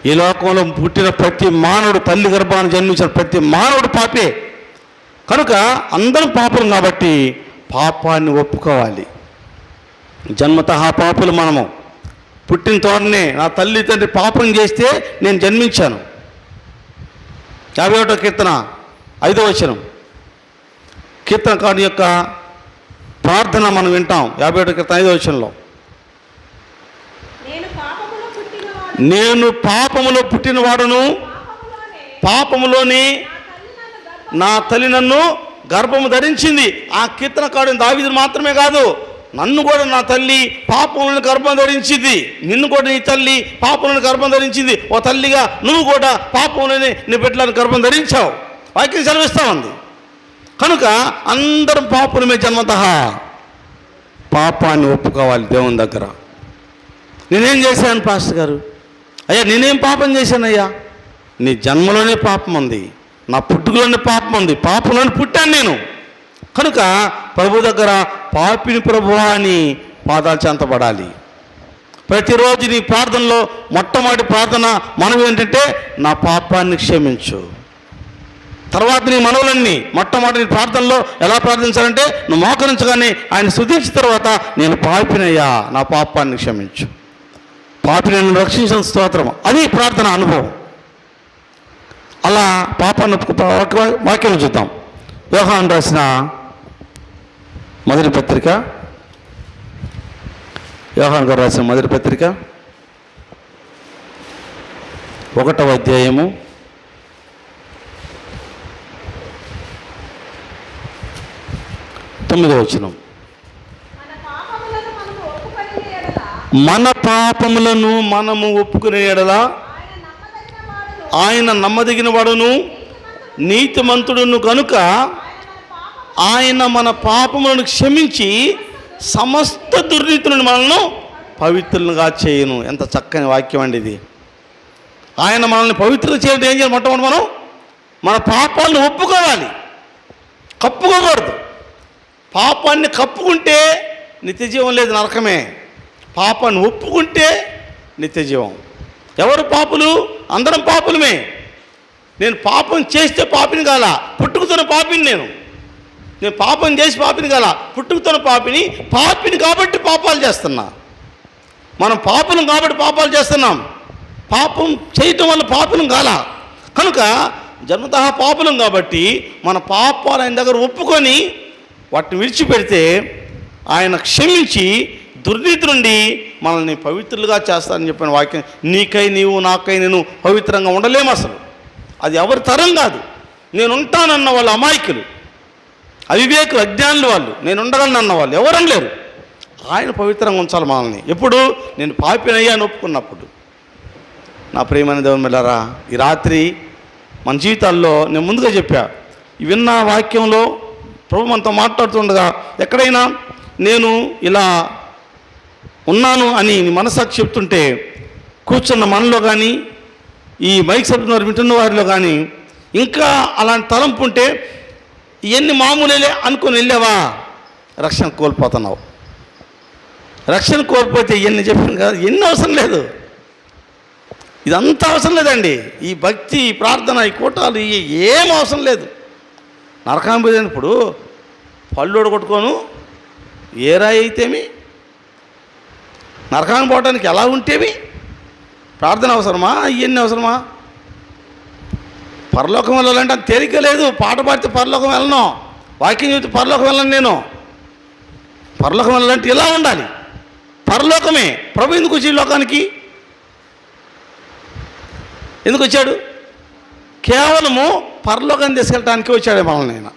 ఈ లోకంలో పుట్టిన ప్రతి మానవుడు, తల్లి గర్భాన్ని జన్మించిన ప్రతి మానవుడు పాపే. కనుక అందరూ పాపులు కాబట్టి పాపాన్ని ఒప్పుకోవాలి. జన్మతః పాపులు మనము. పుట్టిన తోడనే నా తల్లి తండ్రి పాపం చేస్తే నేను జన్మించాను. 51వ కీర్తన 5వ వచనం, కీర్తనకారుని యొక్క ప్రార్థన మనం వింటాం. 51వ కీర్తన 5వ వచనంలో, నేను పాపములో పుట్టినవాడును, పాపములోని నా తల్లి నన్ను గర్భము ధరించింది. ఆ కీర్తనకారుని దావీదును మాత్రమే కాదు, నన్ను కూడా నా తల్లి పాపములను గర్భం ధరించింది. నిన్ను కూడా నీ తల్లి పాపములను గర్భం ధరించింది. ఓ తల్లిగా నువ్వు కూడా పాపములని నీ బిడ్డలను గర్భం ధరించావు. వాక్యం సెలవిస్తా ఉంది. కనుక అందరం పాపులమే జన్మతః. పాపాన్ని ఒప్పుకోవాలి దేవుని దగ్గర. నేనేం చేశాను పాస్టర్ గారు? అయ్యా నేనేం పాపం చేశానయ్యా? నీ జన్మలోనే పాపం ఉంది, నా పుట్టుకలోనే పాపం ఉంది, పాపంలోనే పుట్టాను నేను. కనుక ప్రభు దగ్గర పాపిని ప్రభువా అని పాదాలు చెంతబడాలి. ప్రతిరోజు నీ ప్రార్థనలో మొట్టమొదటి ప్రార్థన మనం ఏంటంటే, నా పాపాన్ని క్షమించు. తర్వాత నీ మనవులన్నీ మొట్టమొదటి ప్రార్థనలో ఎలా ప్రార్థించాలంటే, నువ్వు మోకరించగానే ఆయన స్తుతించిన తర్వాత, నేను పాపినయ్యా, నా పాపాన్ని క్షమించు, పాపిని నన్ను రక్షించిన స్తోత్రం. అది ప్రార్థన అనుభవం. అలా పాపాన్ని వాక్యం చూద్దాం. యోహాను రాసిన మొదటి పత్రిక, యోహాను గారు రాసిన మొదటి పత్రిక 1వ అధ్యాయము 9వ వచనం, మన పాపములను మనము ఒప్పుకునే ఎడల ఆయన నమ్మదగిన వాడును నీతిమంతుడును కనుక ఆయన మన పాపములను క్షమించి సమస్త దుర్నీతులను మనల్ని పవిత్రులుగా చేయను. ఎంత చక్కని వాక్యం అండి ఇది. ఆయన మనల్ని పవిత్రులు చేయాలంటే ఏం చేయాలి? మొట్టమొదటి మనం మన పాపాలను ఒప్పుకోవాలి, కప్పుకోకూడదు. పాపాన్ని కప్పుకుంటే నిత్యజీవం లేదు, నరకమే. పాపాన్ని ఒప్పుకుంటే నిత్యజీవం. ఎవరు పాపులు? అందరం పాపులమే. నేను పాపం చేస్తే పాపిని కాల, పుట్టుకుతున్న పాపిని. నేను పాపం చేసి పాపిని కాల, పుట్టుకుతున్న పాపిని కాబట్టి పాపాలు చేస్తున్నా. మనం పాపులం కాబట్టి పాపాలు చేస్తున్నాం. పాపం చేయటం వల్ల పాపులం కాల, కనుక జన్మతః పాపులం కాబట్టి మన పాపాలు ఆయన దగ్గర ఒప్పుకొని వాటిని విడిచిపెడితే ఆయన క్షమించి దుర్నీతి నుండి మనల్ని పవిత్రులుగా చేస్తానని చెప్పిన వాక్యం. నీకై నీవు, నాకై నేను పవిత్రంగా ఉండలేము. అసలు అది ఎవరి తరం కాదు. నేను ఉంటానన్న వాళ్ళు అమాయకులు, అవివేకులు, అజ్ఞానులు. వాళ్ళు నేను ఉండగలను అన్న వాళ్ళు ఎవరని లేరు. ఆయన పవిత్రంగా ఉంచాలి మనల్ని. ఎప్పుడు? నేను పాపినయ్యాను ఒప్పుకున్నప్పుడు. నా ప్రియమైన దేవుని బిడ్డలారా, ఈ రాత్రి మన జీవితాల్లో నేను ముందుగా చెప్పా, విన్న వాక్యంలో ప్రభు మనతో మాట్లాడుతుండగా ఎక్కడైనా నేను ఇలా ఉన్నాను అని మనసాక్షి చెప్తుంటే కూర్చున్న మనలో కానీ, ఈ మైక్ సభ్యులు వింటున్న వారిలో కానీ ఇంకా అలాంటి తలంపు ఉంటే ఇవన్నీ మామూలేలే అనుకుని వెళ్ళావా, రక్షణ కోల్పోతున్నావు. రక్షణ కోల్పోతే ఇవన్నీ చెప్పాను కదా, ఎన్ని అవసరం లేదు. ఇదంతా అవసరం లేదండి. ఈ భక్తి, ఈ ప్రార్థన, ఈ కూటాలు ఏం అవసరం లేదు. నరకాన్ని పోయినప్పుడు పళ్ళు కొట్టుకోను ఏ రాయి అయితేమి, నరకాన్ని పోవడానికి ఎలా ఉంటేవి, ప్రార్థన అవసరమా? ఇవన్నీ అవసరమా? పరలోకం వెళ్ళాలంటే అంత తేలిక లేదు. పాట పాడితే పరలోకం వెళ్ళను, వాక్యం చెబితే పరలోకం వెళ్ళను. నేను పరలోకం వెళ్ళాలంటే ఇలా ఉండాలి. పరలోకమే. ప్రభు ఎందుకు వచ్చి లోకానికి? ఎందుకు వచ్చాడు? కేవలము పరలోకాన్ని తీసుకెళ్ళటానికి వచ్చాడే మనల్ని. ఆయన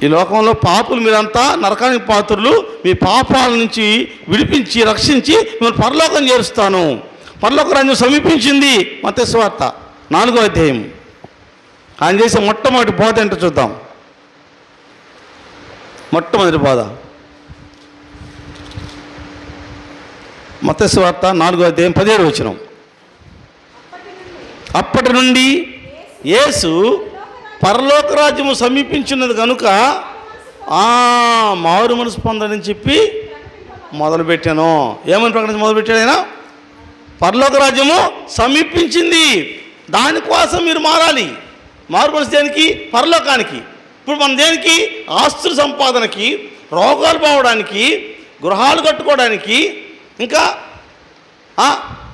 ఈ లోకంలో పాపులు మీరంతా నరకానికి పాత్రులు, మీ పాపాల నుంచి విడిపించి రక్షించి మిమ్మల్ని పరలోకం చేరుస్తాను. పరలోక రాజ్యం సమీపించింది. మత్తయి సువార్త 4వ అధ్యాయం. ఆయన చేసే మొట్టమొదటి బోధ ఏంటో చూద్దాం. మొట్టమొదటి బోధ మత్తయి సువార్త 4వ అధ్యాయం 17వ వచనం. అప్పటి నుండి యేసు పరలోక రాజ్యము సమీపించినది కనుక మారు మనసు పొందని చెప్పి మొదలుపెట్టాను. ఏమని ప్రకటించి మొదలుపెట్టాడు ఆయన? పరలోక రాజ్యము సమీపించింది, దానికోసం మీరు మారాలి. మారు మనసు దేనికి? పరలోకానికి. ఇప్పుడు మనం దేనికి? ఆస్తుల సంపాదనకి, రోగాలు పోవడానికి, గృహాలు కట్టుకోవడానికి, ఇంకా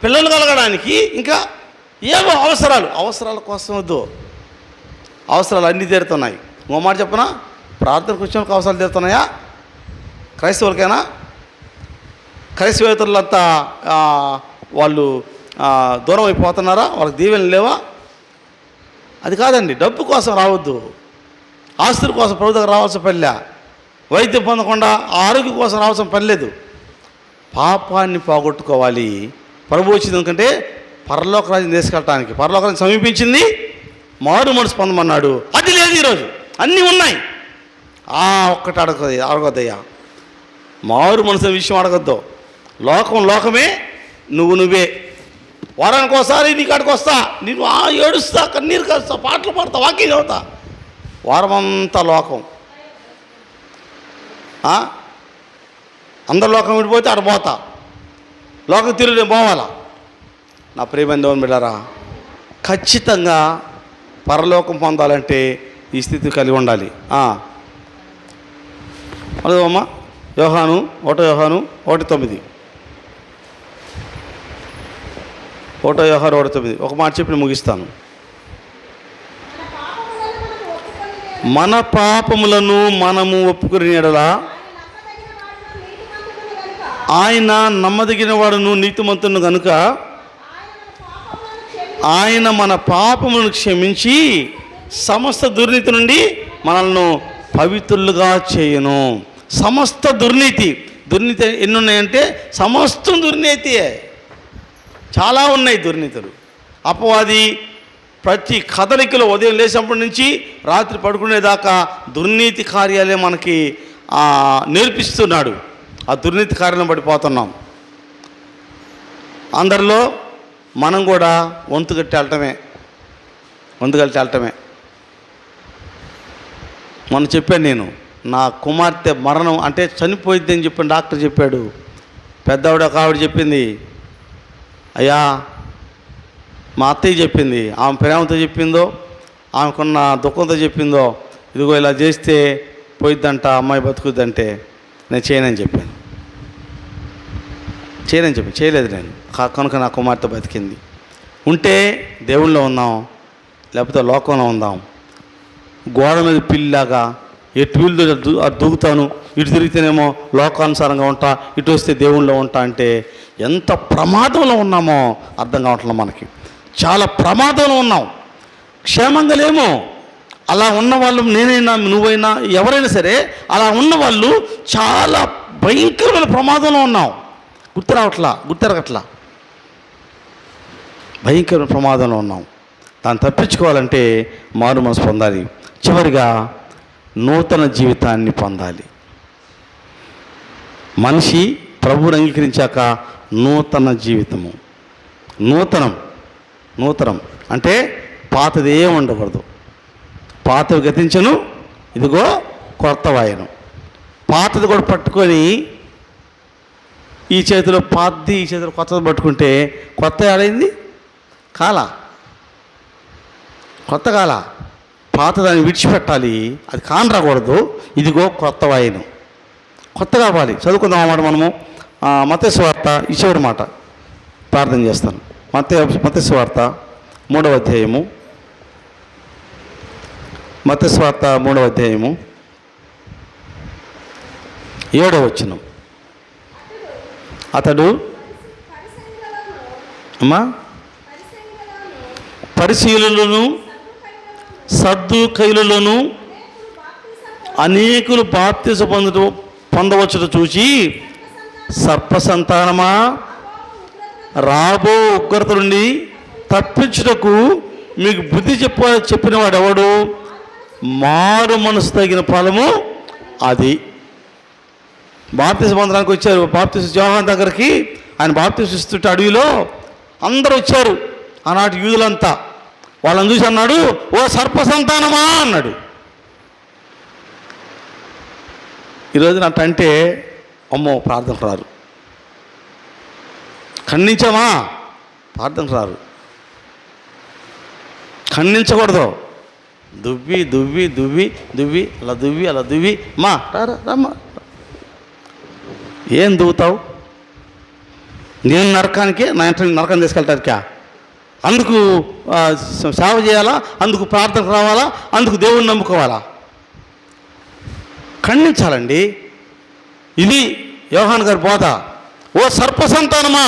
పిల్లలు కలగడానికి, ఇంకా ఏవో అవసరాల కోసం వద్దు. అవసరాలు అన్నీ తీరుతున్నాయి. ఇంకో మాట చెప్పనా? ప్రార్థనకు వచ్చినకు అవసరాలు తీరుతున్నాయా? క్రైస్తవులకైనా? క్రైస్తవేతరులంతా వాళ్ళు దూరం అయిపోతున్నారా? వాళ్ళకి దీవెనలు లేవా? అది కాదండి. డబ్బు కోసం రావద్దు, ఆస్తుల కోసం ప్రభు దగ్గర రావాల్సిన పనిలే, వైద్యం పొందకుండా ఆరోగ్యం కోసం రావాల్సిన పని లేదు. పాపాన్ని పోగొట్టుకోవాలి. ప్రభు వచ్చింది ఎందుకంటే పరలోక రాజ్యం తీసుకెళ్ళటానికి. పరలోక రాజ్యం సమీపించింది, మారు మనసు పొందమన్నాడు. అది లేదు ఈరోజు. అన్నీ ఉన్నాయి. ఒక్కటి అడగొద్దయ్యా, మారు మనసు విషయం అడగొద్దు. లోకమే, నువ్వే. వారానికి ఒకసారి నీ కాడికి వస్తా, నేను ఏడుస్తా, కన్నీరు కాస్తా, పాటలు పాడతా, వాక్యం చదువుతా. వారమంతా లోకం. అందరు లోకం విడిపోతే అక్కడ పోతా, లోకం తిరిగి పోవాలా. నా ప్రియమైన దేవుని బిడ్డలారా, ఖచ్చితంగా పరలోకం పొందాలంటే ఈ స్థితి కలిగి ఉండాలి. అమ్మా, యోహాను 1:9. 1:9 ఒక మాట చెప్పి ముగిస్తాను. మన పాపములను మనము ఒప్పుకుని ఎడల ఆయన నమ్మదగిన వాడును నీతిమంతును కనుక ఆయన మన పాపములను క్షమించి సమస్త దుర్నీతి నుండి మనల్ని పవిత్రులుగా చేయను. సమస్త దుర్నీతి, దుర్నీతి ఎన్ని ఉన్నాయంటే సమస్తం దుర్నీతియే. చాలా ఉన్నాయి దుర్నీతులు. అపవాది ప్రతి కదలికలో ఉదయం లేచినప్పటి నుంచి రాత్రి పడుకునేదాకా దుర్నీతి కార్యాలే మనకి నేర్పిస్తున్నాడు. ఆ దుర్నీతి కార్యాలను పడిపోతున్నాం. అందరిలో మనం కూడా వంతుగట్టి వెళ్ళటమే. మొన్న చెప్పాను నేను, నా కుమార్తె మరణం అంటే చనిపోయింది అని చెప్పాను. డాక్టర్ చెప్పాడు. పెద్దవాడు ఒక ఆవిడ చెప్పింది, అయ్యా మా అత్తయ్య చెప్పింది, ఆమె ప్రేమతో చెప్పిందో ఆమెకున్న దుఃఖంతో చెప్పిందో, ఇదిగో ఇలా చేస్తే పోయిద్దంట, అమ్మాయి బతుకుద్దంటే నేను చేయనని చెప్పాను. చేయలేదు నేను. కనుక నా కుమార్తె బతికింది. ఉంటే దేవుళ్ళో ఉందాం, లేకపోతే లోకంలో ఉందాం. గోడ మీద పిల్లిలాగా ఎటు వీళ్ళు దూకుతాను, ఇటు తిరిగితేనేమో లోకానుసారంగా ఉంటా, ఇటు వస్తే దేవుళ్ళో ఉంటా అంటే ఎంత ప్రమాదంలో ఉన్నామో అర్థం కావట్లేదు. మనకి చాలా ప్రమాదంలో ఉన్నాం. క్షేమంగా లేమో. అలా ఉన్నవాళ్ళు, నేనైనా నువ్వైనా ఎవరైనా సరే, అలా ఉన్నవాళ్ళు చాలా భయంకరమైన ప్రమాదంలో ఉన్నాం. గుర్తిరగట్లా భయంకరమైన ప్రమాదంలో ఉన్నాం. దాన్ని తప్పించుకోవాలంటే మారు మనసు పొందాలి. చివరిగా నూతన జీవితాన్ని పొందాలి. మనిషి ప్రభువుని అంగీకరించాక నూతన జీవితము. నూతనం అంటే పాతది ఏం ఉండకూడదు. పాతవి గతించను, ఇదిగో కొత్త వాయను. పాతది కూడా పట్టుకొని ఈ చేతిలో పాతది, ఈ చేతిలో కొత్తది పట్టుకుంటే కొత్త ఏడైంది కొత్త కాల. పాతదాన్ని విడిచిపెట్టాలి, అది కానరాకూడదు. ఇదిగో కొత్త వాయను, కొత్త కావాలి. చదువుకుందాం అన్నమాట మనము. మత్తయి సువార్త ఈ చివరి మాట ప్రార్థన చేస్తాను. మత్తయి సువార్త 3వ అధ్యాయము. మత్తయి సువార్త 3వ అధ్యాయము 7వ వచనం. అతడు పరిశీలులను సద్దూకైలులను అనేకులు బాప్తిస పొందవచ్చుట చూచి, సర్ప సంతానమా, రాబో ఉగ్రత నుండి తప్పించుటకు మీకు బుద్ధి చెప్పిన వాడు ఎవడు? మారు మనసు తగిన ఫలము అది. బాప్తిస పొందడానికి వచ్చారు. యోహాను దగ్గరికి ఆయన బాప్తిసం ఇస్తుంటే అడవిలో అందరూ వచ్చారు. ఆనాటి యూదులంతా వాళ్ళని చూసి అన్నాడు, ఓ సర్ప సంతానమా అన్నాడు. ఈరోజు అంటే అమ్మో ప్రార్థనకు రారు. ఖండించామా ప్రార్థనకు రారు. ఖండించకూడదు. దువ్వి అలా దువ్వి మా రమ్మా. ఏం దువ్వుతావు? నేను నరకానికి నా ఇంటిని నరకం తీసుకెళ్తానికా? అందుకు సేవ చేయాలా? అందుకు ప్రార్థనకు రావాలా? అందుకు దేవుణ్ణి నమ్ముకోవాలా? ఖండించాలండి. ఇది యోహాను గారి బోధ. ఓ సర్ప సంతానమా,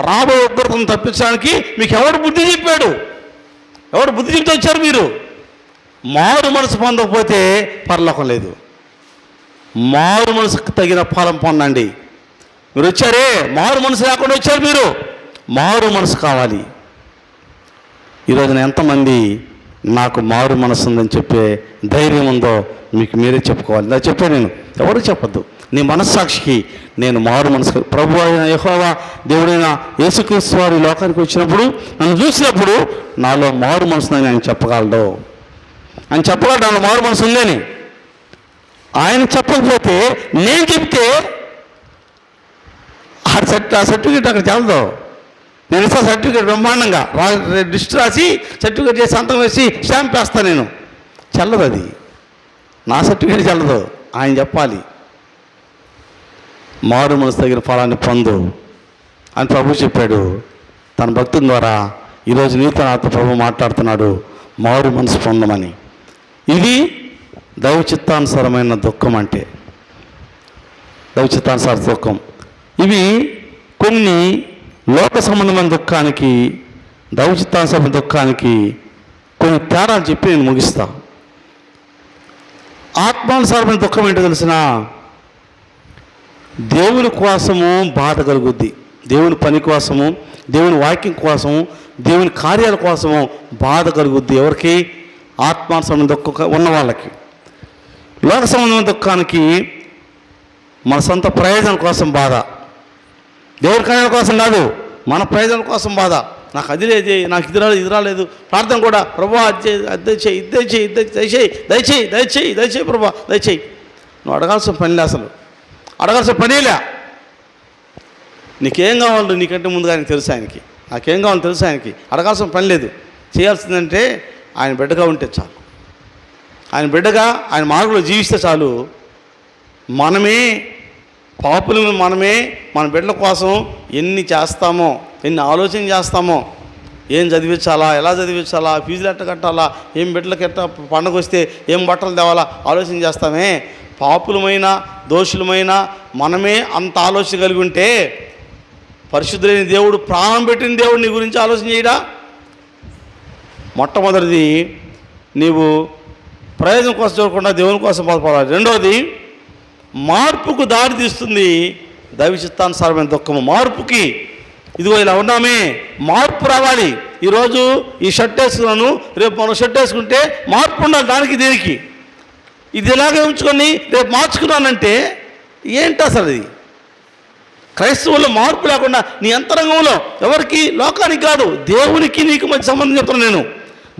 రాబో ఉగ్రతను తప్పించడానికి మీకు ఎవడు బుద్ధి చెప్పాడు? ఎవడు బుద్ధి చెప్తే వచ్చారు మీరు? మారు మనసు పొందకపోతే పరలోకం లేదు. మారు మనసుకు తగిన ఫలం పొందండి. మీరు వచ్చారే, మారు మనసు లేకుండా వచ్చారు మీరు. మారు మనసు కావాలి. ఈరోజున ఎంతమంది నాకు మారు మనసు ఉందని చెప్పే ధైర్యం ఉందో మీకు మీరే చెప్పుకోవాలి. నా చెప్పాను నేను, ఎవరు చెప్పద్దు. నీ మనస్సాక్షికి నేను మారు మనసు, ప్రభు అయిన యెహోవా దేవుడైన యేసుక్రీస్తు వారి లోకానికి వచ్చినప్పుడు నన్ను చూసినప్పుడు నాలో మారు మనసుని ఆయన చెప్పగలడు. ఆయన చెప్పగలడు నాలో మారు మనసు ఉందని. ఆయన చెప్పకపోతే నేను చెప్తే ఆ సర్టిఫికేట్ అక్కడ చల్లదు. నేను ఇస్తా సర్టిఫికేట్ బ్రహ్మాండంగా లిస్ట్ రాసి సర్టిఫికేట్ చేసి సంతకం వేసి స్టాంప్ వేస్తాను. నేను చల్లదు, అది నా సర్టిఫికేట్ చల్లదు. ఆయన చెప్పాలి మారు మనసు తగిన ఫలాన్ని పొందు అని ప్రభు చెప్పాడు తన భక్తుల ద్వారా. ఈరోజు నీతో నాతో ప్రభు మాట్లాడుతున్నాడు, మారు మనసు పొందమని. ఇది దైవచిత్తానుసారమైన దుఃఖం. అంటే దైవచిత్తానుసార దుఃఖం. ఇవి కొన్ని లోక సంబంధమైన దుఃఖానికి, దైవచిత్తానుసారమైన దుఃఖానికి కొన్ని తేడాలు చెప్పి నేను ముగిస్తా. ఆత్మానుసారమైన దుఃఖం ఏంటో తెలిసిన దేవుని కోసము బాధ కలుగుద్ది. దేవుని పని కోసము, దేవుని వాక్యం కోసము, దేవుని కార్యాల కోసము బాధ కలుగుద్ది. ఎవరికి? ఆత్మ సంబంధం దుఃఖం ఉన్న వాళ్ళకి. లోక సంబంధమైన దుఃఖానికి మన సొంత ప్రయోజనం కోసం బాధ, దేవుని కార్యాల కోసం కాదు, మన ప్రయోజనం కోసం బాధ. నాకు అది లేదు, నాకు ఇది రాలేదు. ప్రార్థన కూడా, ప్రభా దయచేయి ప్రభా దయచేయి. నువ్వు అడగాల్సిన పనిలే, అసలు అడగాల్సిన పనిలే. నీకేం కావాలో నీకంటే ముందుగా ఆయనకి తెలుసు. ఆయనకి నాకేం కావాలో తెలుసు. ఆయనకి అడగాల్సిన పని లేదు. చేయాల్సిందంటే ఆయన బిడ్డగా ఉంటే చాలు. ఆయన బిడ్డగా ఆయన మార్గంలో జీవిస్తే చాలు. మనమే పాపులు, మనమే మన బిడ్డల కోసం ఎన్ని చేస్తామో, ఎన్ని ఆలోచన చేస్తామో. ఏం చదివించాలా, ఎలా చదివించాలా, ఫీజులు ఎట్ట కట్టాలా, ఏం బిడ్డలకి ఎట్ట పండగ వస్తే ఏం బట్టలు తేవాలా ఆలోచన చేస్తామే. పాపులమైన దోషులమైన మనమే అంత ఆలోచన కలిగి ఉంటే పరిశుద్ధులైన దేవుడు, ప్రాణం పెట్టిన దేవుడు నీ గురించి ఆలోచన చేయడా? మొట్టమొదటిది, నీవు ప్రయోజనం కోసం చూడకుండా దేవుని కోసం బాధపడాలి. రెండవది, మార్పుకు దారి తీస్తుంది దైవ చిత్తానుసారమైన దుఃఖము. మార్పుకి, ఇదిగో ఇలా ఉన్నామే, మార్పు రావాలి. ఈరోజు ఈ షర్ట్ వేసుకున్నాను, రేపు మనం షర్ట్ వేసుకుంటే మార్పు ఉండాలి. దానికి దీనికి ఇది ఇలాగే ఉంచుకొని రేపు మార్చుకున్నానంటే ఏంటి అసలు? ఇది క్రైస్తవుల్లో మార్పు లేకుండా నీ అంతరంగంలో ఎవరికి, లోకానికి కాదు, దేవునికి నీకు మధ్య సంబంధం చెప్తున్నాను నేను.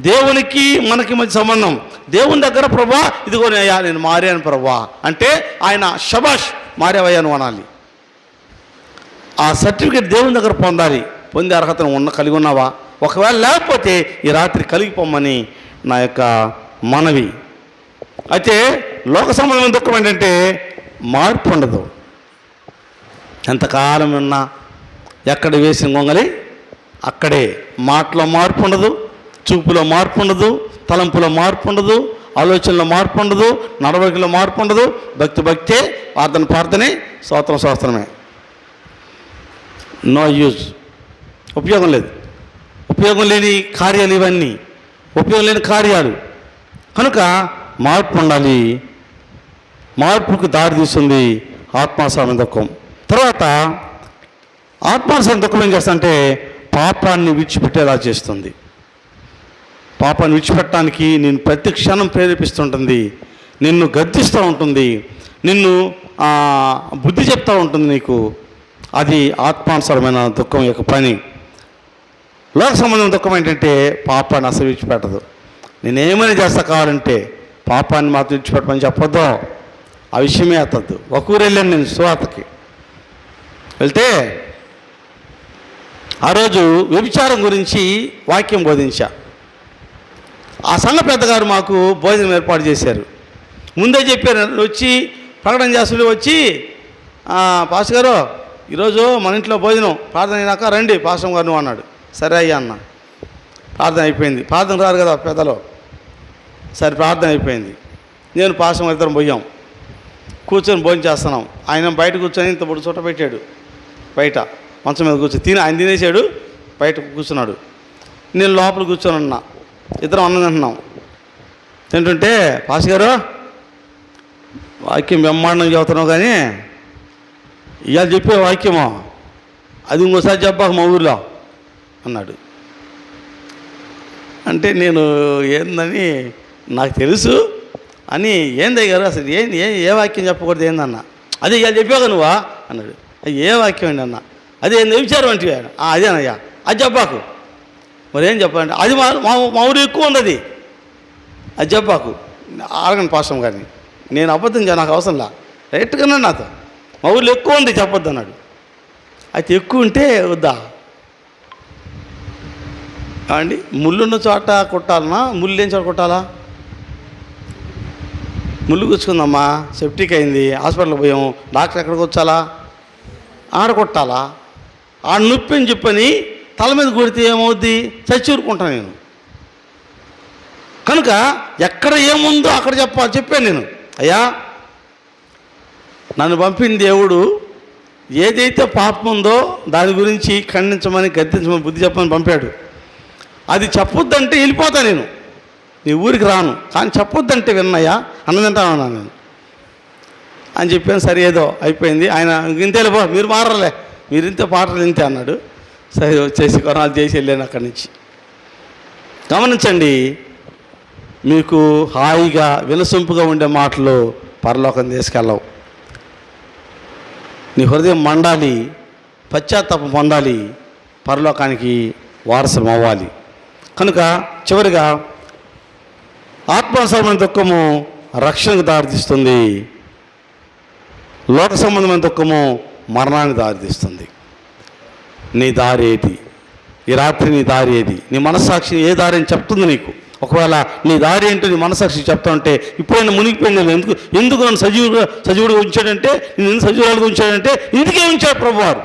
దేవునికి మనకి మధ్య సంబంధం. దేవుని దగ్గర, ప్రభా ఇదిగో నేను మారాను ప్రభా అంటే ఆయన శబాష్ మారేవయ్యాను అనాలి. ఆ సర్టిఫికేట్ దేవుని దగ్గర పొందాలి. పొందే అర్హతను కలిగి ఉన్నావా? ఒకవేళ లేకపోతే ఈ రాత్రి కలిగిపోమ్మని నా యొక్క మనవి. అయితే లోక సంబంధమైన దుఃఖం ఏంటంటే మార్పు ఉండదు. ఎంతకాలం ఉన్నా ఎక్కడ వేసిన గొంగలి అక్కడే. మాటలో మార్పు ఉండదు, చూపులో మార్పు ఉండదు, తలంపులో మార్పు ఉండదు, ఆలోచనలో మార్పు ఉండదు, నడవడికలో మార్పు ఉండదు. భక్తే, ప్రార్థనే, స్తోత్రమే. నో యూజ్, ఉపయోగం లేదు. ఉపయోగం లేని కార్యాలు ఇవన్నీ, ఉపయోగం లేని కార్యాలు. కనుక మార్పు ఉండాలి. మార్పుకు దారి తీస్తుంది ఆత్మానుసారమైన దుఃఖం. తర్వాత ఆత్మానుసారమైన దుఃఖం ఏం చేస్తుందంటే పాపాన్ని విడిచిపెట్టేలా చేస్తుంది. పాపాన్ని విడిచిపెట్టడానికి నిన్ను ప్రతి క్షణం ప్రేరేపిస్తుంటుంది, నిన్ను గద్దిస్తూ ఉంటుంది, నిన్ను బుద్ధి చెప్తూ ఉంటుంది నీకు. అది ఆత్మానుసారమైన దుఃఖం యొక్క పని. లోక సంబంధమైన దుఃఖం ఏంటంటే పాపాన్ని అసలు విడిచిపెట్టదు. నేనేమైనా చేస్తా కావాలంటే పాపాన్ని మాత్రం విడిచిపెట్టమని చెప్పొద్దు, ఆ విషయమే ఎత్తద్దు. ఒక ఊరు వెళ్ళాను నేను సువార్తకి. వెళ్తే ఆ రోజు వ్యభిచారం గురించి వాక్యం బోధించా. ఆ సంఘ పెద్దగారు మాకు భోజనం ఏర్పాటు చేశారు. ముందే చెప్పారు, వచ్చి ప్రకటన చేస్తుంటే వచ్చి, పాస్టర్ గారు ఈరోజు మన ఇంట్లో భోజనం, ప్రార్థన అయినాక రండి పాస్టర్ గారు నువ్వు అన్నాడు. సరే అయ్యా అన్న. ప్రార్థన అయిపోయింది. ప్రార్థన రారు కదా పెద్దలో. సరే ప్రార్థన అయిపోయింది. నేను పాస్టర్ గారు ఇద్దరం పోయాం. కూర్చొని భోజనం చేస్తున్నాం. ఆయన బయట కూర్చొని ఇంత పొడి చుట్ట పెట్టాడు. బయట మంచం మీద కూర్చొని ఆయన తినేసాడు, బయట కూర్చున్నాడు. నేను లోపల కూర్చొని ఉన్నా. ఇద్దరం అన్నం తింటున్నాం. తింటుంటే పాస్టర్ గారు వాక్యం బ్రహ్మాండం చెబుతున్నావు, కానీ ఇవాళ చెప్పే వాక్యమో అది ఇంకోసారి చెప్పాక మా ఊరిలో అన్నాడు. అంటే నేను ఏందని నాకు తెలుసు అని, ఏందయ్య గారు అసలు ఏ వాక్యం చెప్పకూడదు ఏందన్నా. అదే ఇవాళ చెప్పాక నువ్వా అన్నాడు. ఏ వాక్యం అండి అన్న? అదే వ్యభిచారం అంటే అదేనయ్యా, అది చెప్పాకు. మరి ఏం చెప్పాలంటే అది మా ఊరు ఎక్కువ ఉంది, అది చెప్పాకు. ఆరగండి పాస్టర్ గారిని, నేను అబద్ధం నాకు అవసరంలా, రైట్గానే నాతో మా ఊళ్ళో ఎక్కువ ఉంది చెప్పొద్దు అన్నాడు. అయితే ఎక్కువ ఉంటే వద్దా అండి? ముళ్ళున్న చోట కొట్టాలన్నా, ముళ్ళు లేని చోట కొట్టాలా? ముళ్ళు గుచ్చుకుందమ్మా, సెప్టిక్ అయింది, హాస్పిటల్కి పోయాము, డాక్టర్ ఎక్కడికి వచ్చాలా? ఆడ కొట్టాలా? ఆడ నొప్పి అని చెప్పని తల మీద కొడితే ఏమవుద్ది? చచ్చి ఊరుకుంటాను నేను. కనుక ఎక్కడ ఏముందో అక్కడ చెప్పాను నేను. అయ్యా, నన్ను పంపిన దేవుడు ఏదైతే పాపం ఉందో దాని గురించి ఖండించమని, గద్దించమని, బుద్ధి చెప్పమని పంపాడు. అది చెప్పొద్దంటే వెళ్ళిపోతా నేను, నీ ఊరికి రాను. కానీ చెప్పొద్దంటే విన్నయ్యా అన్నదంటాను నేను. అని చెప్పాను. సరే ఏదో అయిపోయింది. ఆయన ఇంతేలే పో, మీరు మారలే, మీరు ఇంతే పాటలు ఇంతే అన్నాడు. సరే వచ్చేసి కొనాలు చేసి వెళ్ళాను అక్కడి నుంచి. గమనించండి, మీకు హాయిగా వినసొంపుగా ఉండే మాటలు పరలోకం తీసుకెళ్ళవు. నీ హృదయం మండాలి, పశ్చాత్తాపం పొందాలి, పరలోకానికి వారసులం అవ్వాలి. కనుక చివరిగా ఆత్మానుసరమైన దుఃఖము రక్షణకు దారితీస్తుంది, లోక సంబంధమైన దుఃఖము మరణానికి దారితీస్తుంది. నీ దారి ఏది? ఈ రాత్రి నీ దారి ఏది? నీ మనస్సాక్షి ఏ దారి అని చెప్తుంది నీకు. ఒకవేళ నీ దారి ఏంటో నీ మనస్సాక్షి చెప్తా ఉంటే, ఇప్పుడైనా మునిగిపోయింది, ఎందుకు నన్ను సజీవుడిగా ఉంచాడంటే, నేను సజీవురాలుగా ఉంచాడంటే ఇందుకే ఉంచాడు ప్రభువారు.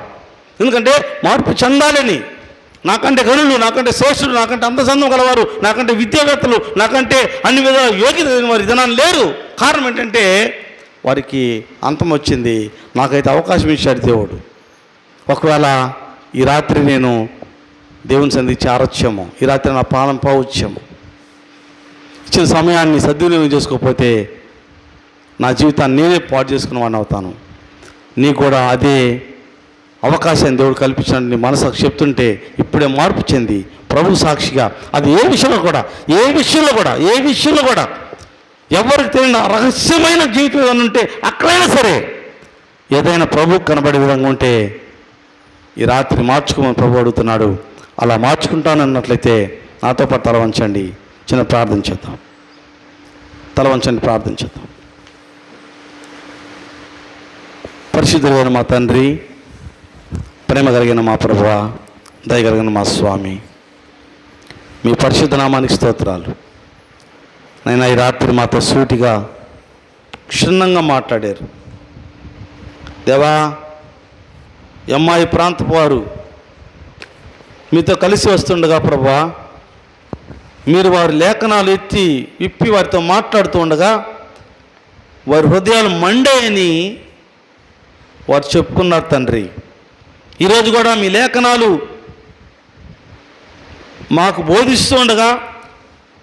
ఎందుకంటే మార్పు చెందాలని. నాకంటే గనులు, నాకంటే శ్రేష్ఠులు, నాకంటే అందచందం గలవారు, నాకంటే విద్యావేత్తలు, నాకంటే అన్ని విధాల యోగ్యత వారి జనాలు లేరు. కారణం ఏంటంటే వారికి అంతం వచ్చింది, నాకైతే అవకాశం ఇచ్చాడు దేవుడు. ఒకవేళ ఈ రాత్రి నేను దేవుని సన్నిధికి చేరొచ్చాము, ఈ రాత్రి నా ప్రాణం పోవచ్చాము, ఇచ్చిన సమయాన్ని సద్వినియోగం చేసుకోకపోతే నా జీవితాన్ని నేనే పాడు చేసుకున్న వాడిని అవుతాను. నీకు కూడా అదే అవకాశాన్ని దేవుడు కల్పించినట్టు నీ మనసుకు చెప్తుంటే ఇప్పుడే మార్పు చెంది ప్రభు సాక్షిగా, అది ఏ విషయంలో కూడా ఎవరికి తెలియని రహస్యమైన జీవితం ఏదైనా ఉంటే అక్కడైనా సరే ఏదైనా ప్రభు కనబడే విధంగా ఉంటే ఈ రాత్రి మార్చుకోమని ప్రభు అడుగుతున్నాడు. అలా మార్చుకుంటానన్నట్లయితే నాతో పాటు తల వంచండి, చిన్న ప్రార్థన చేద్దాం. తల వంచండి, ప్రార్థన చేద్దాం. పరిశుద్ధుడైన మా తండ్రి, ప్రేమ కలిగిన మా ప్రభువా, దయ కలిగిన మా స్వామి, మీ పరిశుద్ధ నామానికి స్తోత్రాలు. నైనా ఈ రాత్రి మాతో సూటిగా క్షుణ్ణంగా మాట్లాడారు దేవా. అమ్మాయి ప్రాంతపు వారు మీతో కలిసి వస్తుండగా ప్రభువా, మీరు వారి లేఖనాలు విప్పి వారితో మాట్లాడుతూ ఉండగా వారి హృదయాలు మండాయని వారు చెప్పుకున్నారు తండ్రి. ఈరోజు కూడా మీ లేఖనాలు మాకు బోధిస్తూ ఉండగా,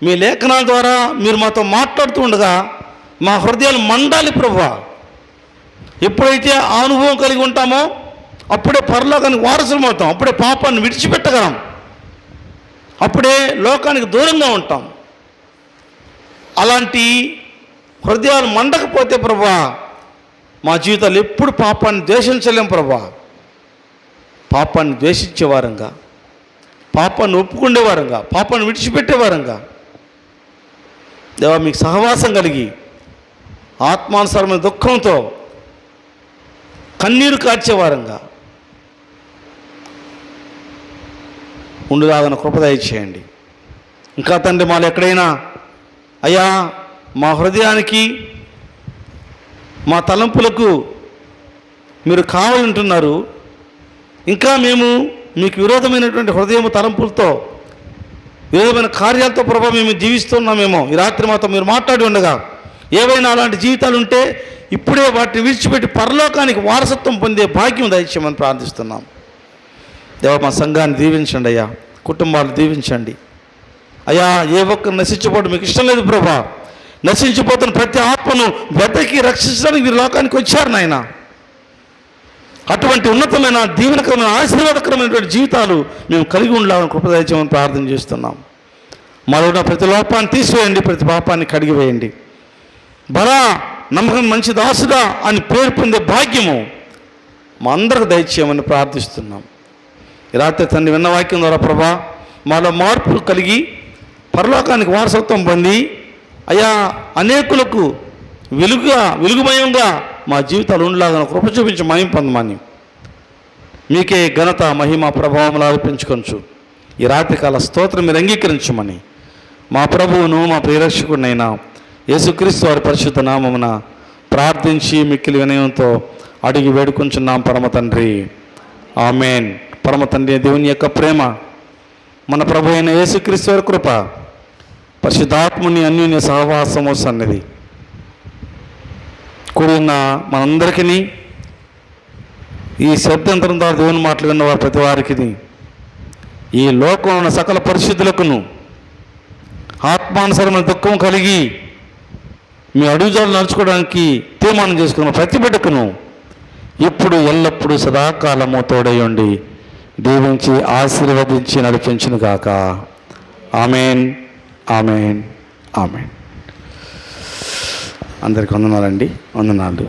మీ లేఖనాల ద్వారా మీరు మాతో మాట్లాడుతూ ఉండగా మా హృదయాలు మండాలి ప్రభువా. ఎప్పుడైతే ఆ అనుభవం కలిగి ఉంటామో అప్పుడే పరలోకానికి వారసులం అవుతాం, అప్పుడే పాపాన్ని విడిచిపెట్టగలం, అప్పుడే లోకానికి దూరంగా ఉంటాం. అలాంటి హృదయాలు మండకపోతే ప్రభువా, మా జీవితాలు ఎప్పుడు పాపాన్ని ద్వేషించలేం ప్రభువా. పాపాన్ని ద్వేషించేవారంగా, పాపాన్ని ఒప్పుకునేవారంగా, పాపాన్ని విడిచిపెట్టేవారంగా దేవా మీకు సహవాసం కలిగి ఆత్మానుసారమైన దుఃఖంతో కన్నీరు కార్చేవారంగా ఉండులాగన కృపదయ చేయండి. ఇంకా తండ్రి, మాలో ఎక్కడైనా అయ్యా మా హృదయానికి, మా తలంపులకు మీరు కావాలంటున్నారు, ఇంకా మేము మీకు విరోధమైనటువంటి హృదయం తలంపులతో, విరోధమైన కార్యాలతో ప్రభావం మేము జీవిస్తున్నామేమో, ఈ రాత్రి మాతో మీరు మాట్లాడి ఉండగా ఏవైనా అలాంటి జీవితాలు ఉంటే ఇప్పుడే వాటిని విడిచిపెట్టి పరలోకానికి వారసత్వం పొందే భాగ్యం దయచేయమని ప్రార్థిస్తున్నాం. దేవ మా సంఘాన్ని దీవించండి అయ్యా, కుటుంబాలు దీవించండి అయ్యా. ఏ ఒక్కరు నశించిపోవడం మీకు ఇష్టం లేదు ప్రభా. నశించిపోతున్న ప్రతి ఆత్మను వెతకి రక్షించడానికి మీరు లోకానికి వచ్చారు నాయన. అటువంటి ఉన్నతమైన దీవెనకరమైన ఆశీర్వాదకరమైనటువంటి జీవితాలు మేము కలిగి ఉండాలని కృపదయచేయమని ప్రార్థన చేస్తున్నాం. మాలో ఉన్న ప్రతి లోపాన్ని తీసివేయండి, ప్రతి పాపాన్ని కడిగివేయండి. బలా నమ్మకం మంచి దాసుగా అని పేరు పొందే భాగ్యము మా అందరికి దయచేయమని ప్రార్థిస్తున్నాం. ఈ రాత్రి తండ్రి విన్న వాక్యం ద్వారా ప్రభా మాలో మార్పులు కలిగి పరలోకానికి వారసత్వం పొంది అయ్యా అనేకులకు వెలుగుమయంగా మా జీవితాలు ఉండలాగా కృప చూపించి మహిమ పొందమని మీకే ఘనత మహిమ ప్రభావములు ఆరోపించుకొంచు ఈ రాత్రికాల స్తోత్రం మీరు అంగీకరించమని మా ప్రభువును మా ప్రియరక్షకుడినైనా యేసుక్రీస్తు వారి పరిశుద్ధ నామమున ప్రార్థించి మిక్కిలి వినయంతో అడిగి వేడుకొంచున్నాం పరమ తండ్రి, ఆమెన్. పరమ తండ్రి దేవుని యొక్క ప్రేమ, మన ప్రభు అయిన యేసుక్రీస్తు వారి కృప, పరిశుద్ధాత్ముని అన్యోన్య సహవాసము సన్నిధి కూడిన మనందరికీ, ఈ శబ్దంతరం ద్వారా దేవుని మాటలు విన్న వారి ప్రతి వారికి, ఈ లోకంలో ఉన్న సకల పరిశుద్ధులకును ఆత్మానుసరమైన దుఃఖం కలిగి మీ అడుగుజాలు నడుచుకోవడానికి తీర్మానం చేసుకున్న ప్రతి బిడ్డకును ఇప్పుడు ఎల్లప్పుడూ సదాకాలము తోడై ఉండి దీవించి ఆశీర్వదించి నడిపించును గాక. Amen, amen, amen. అందరికి వందనాలండి. వందనాలు.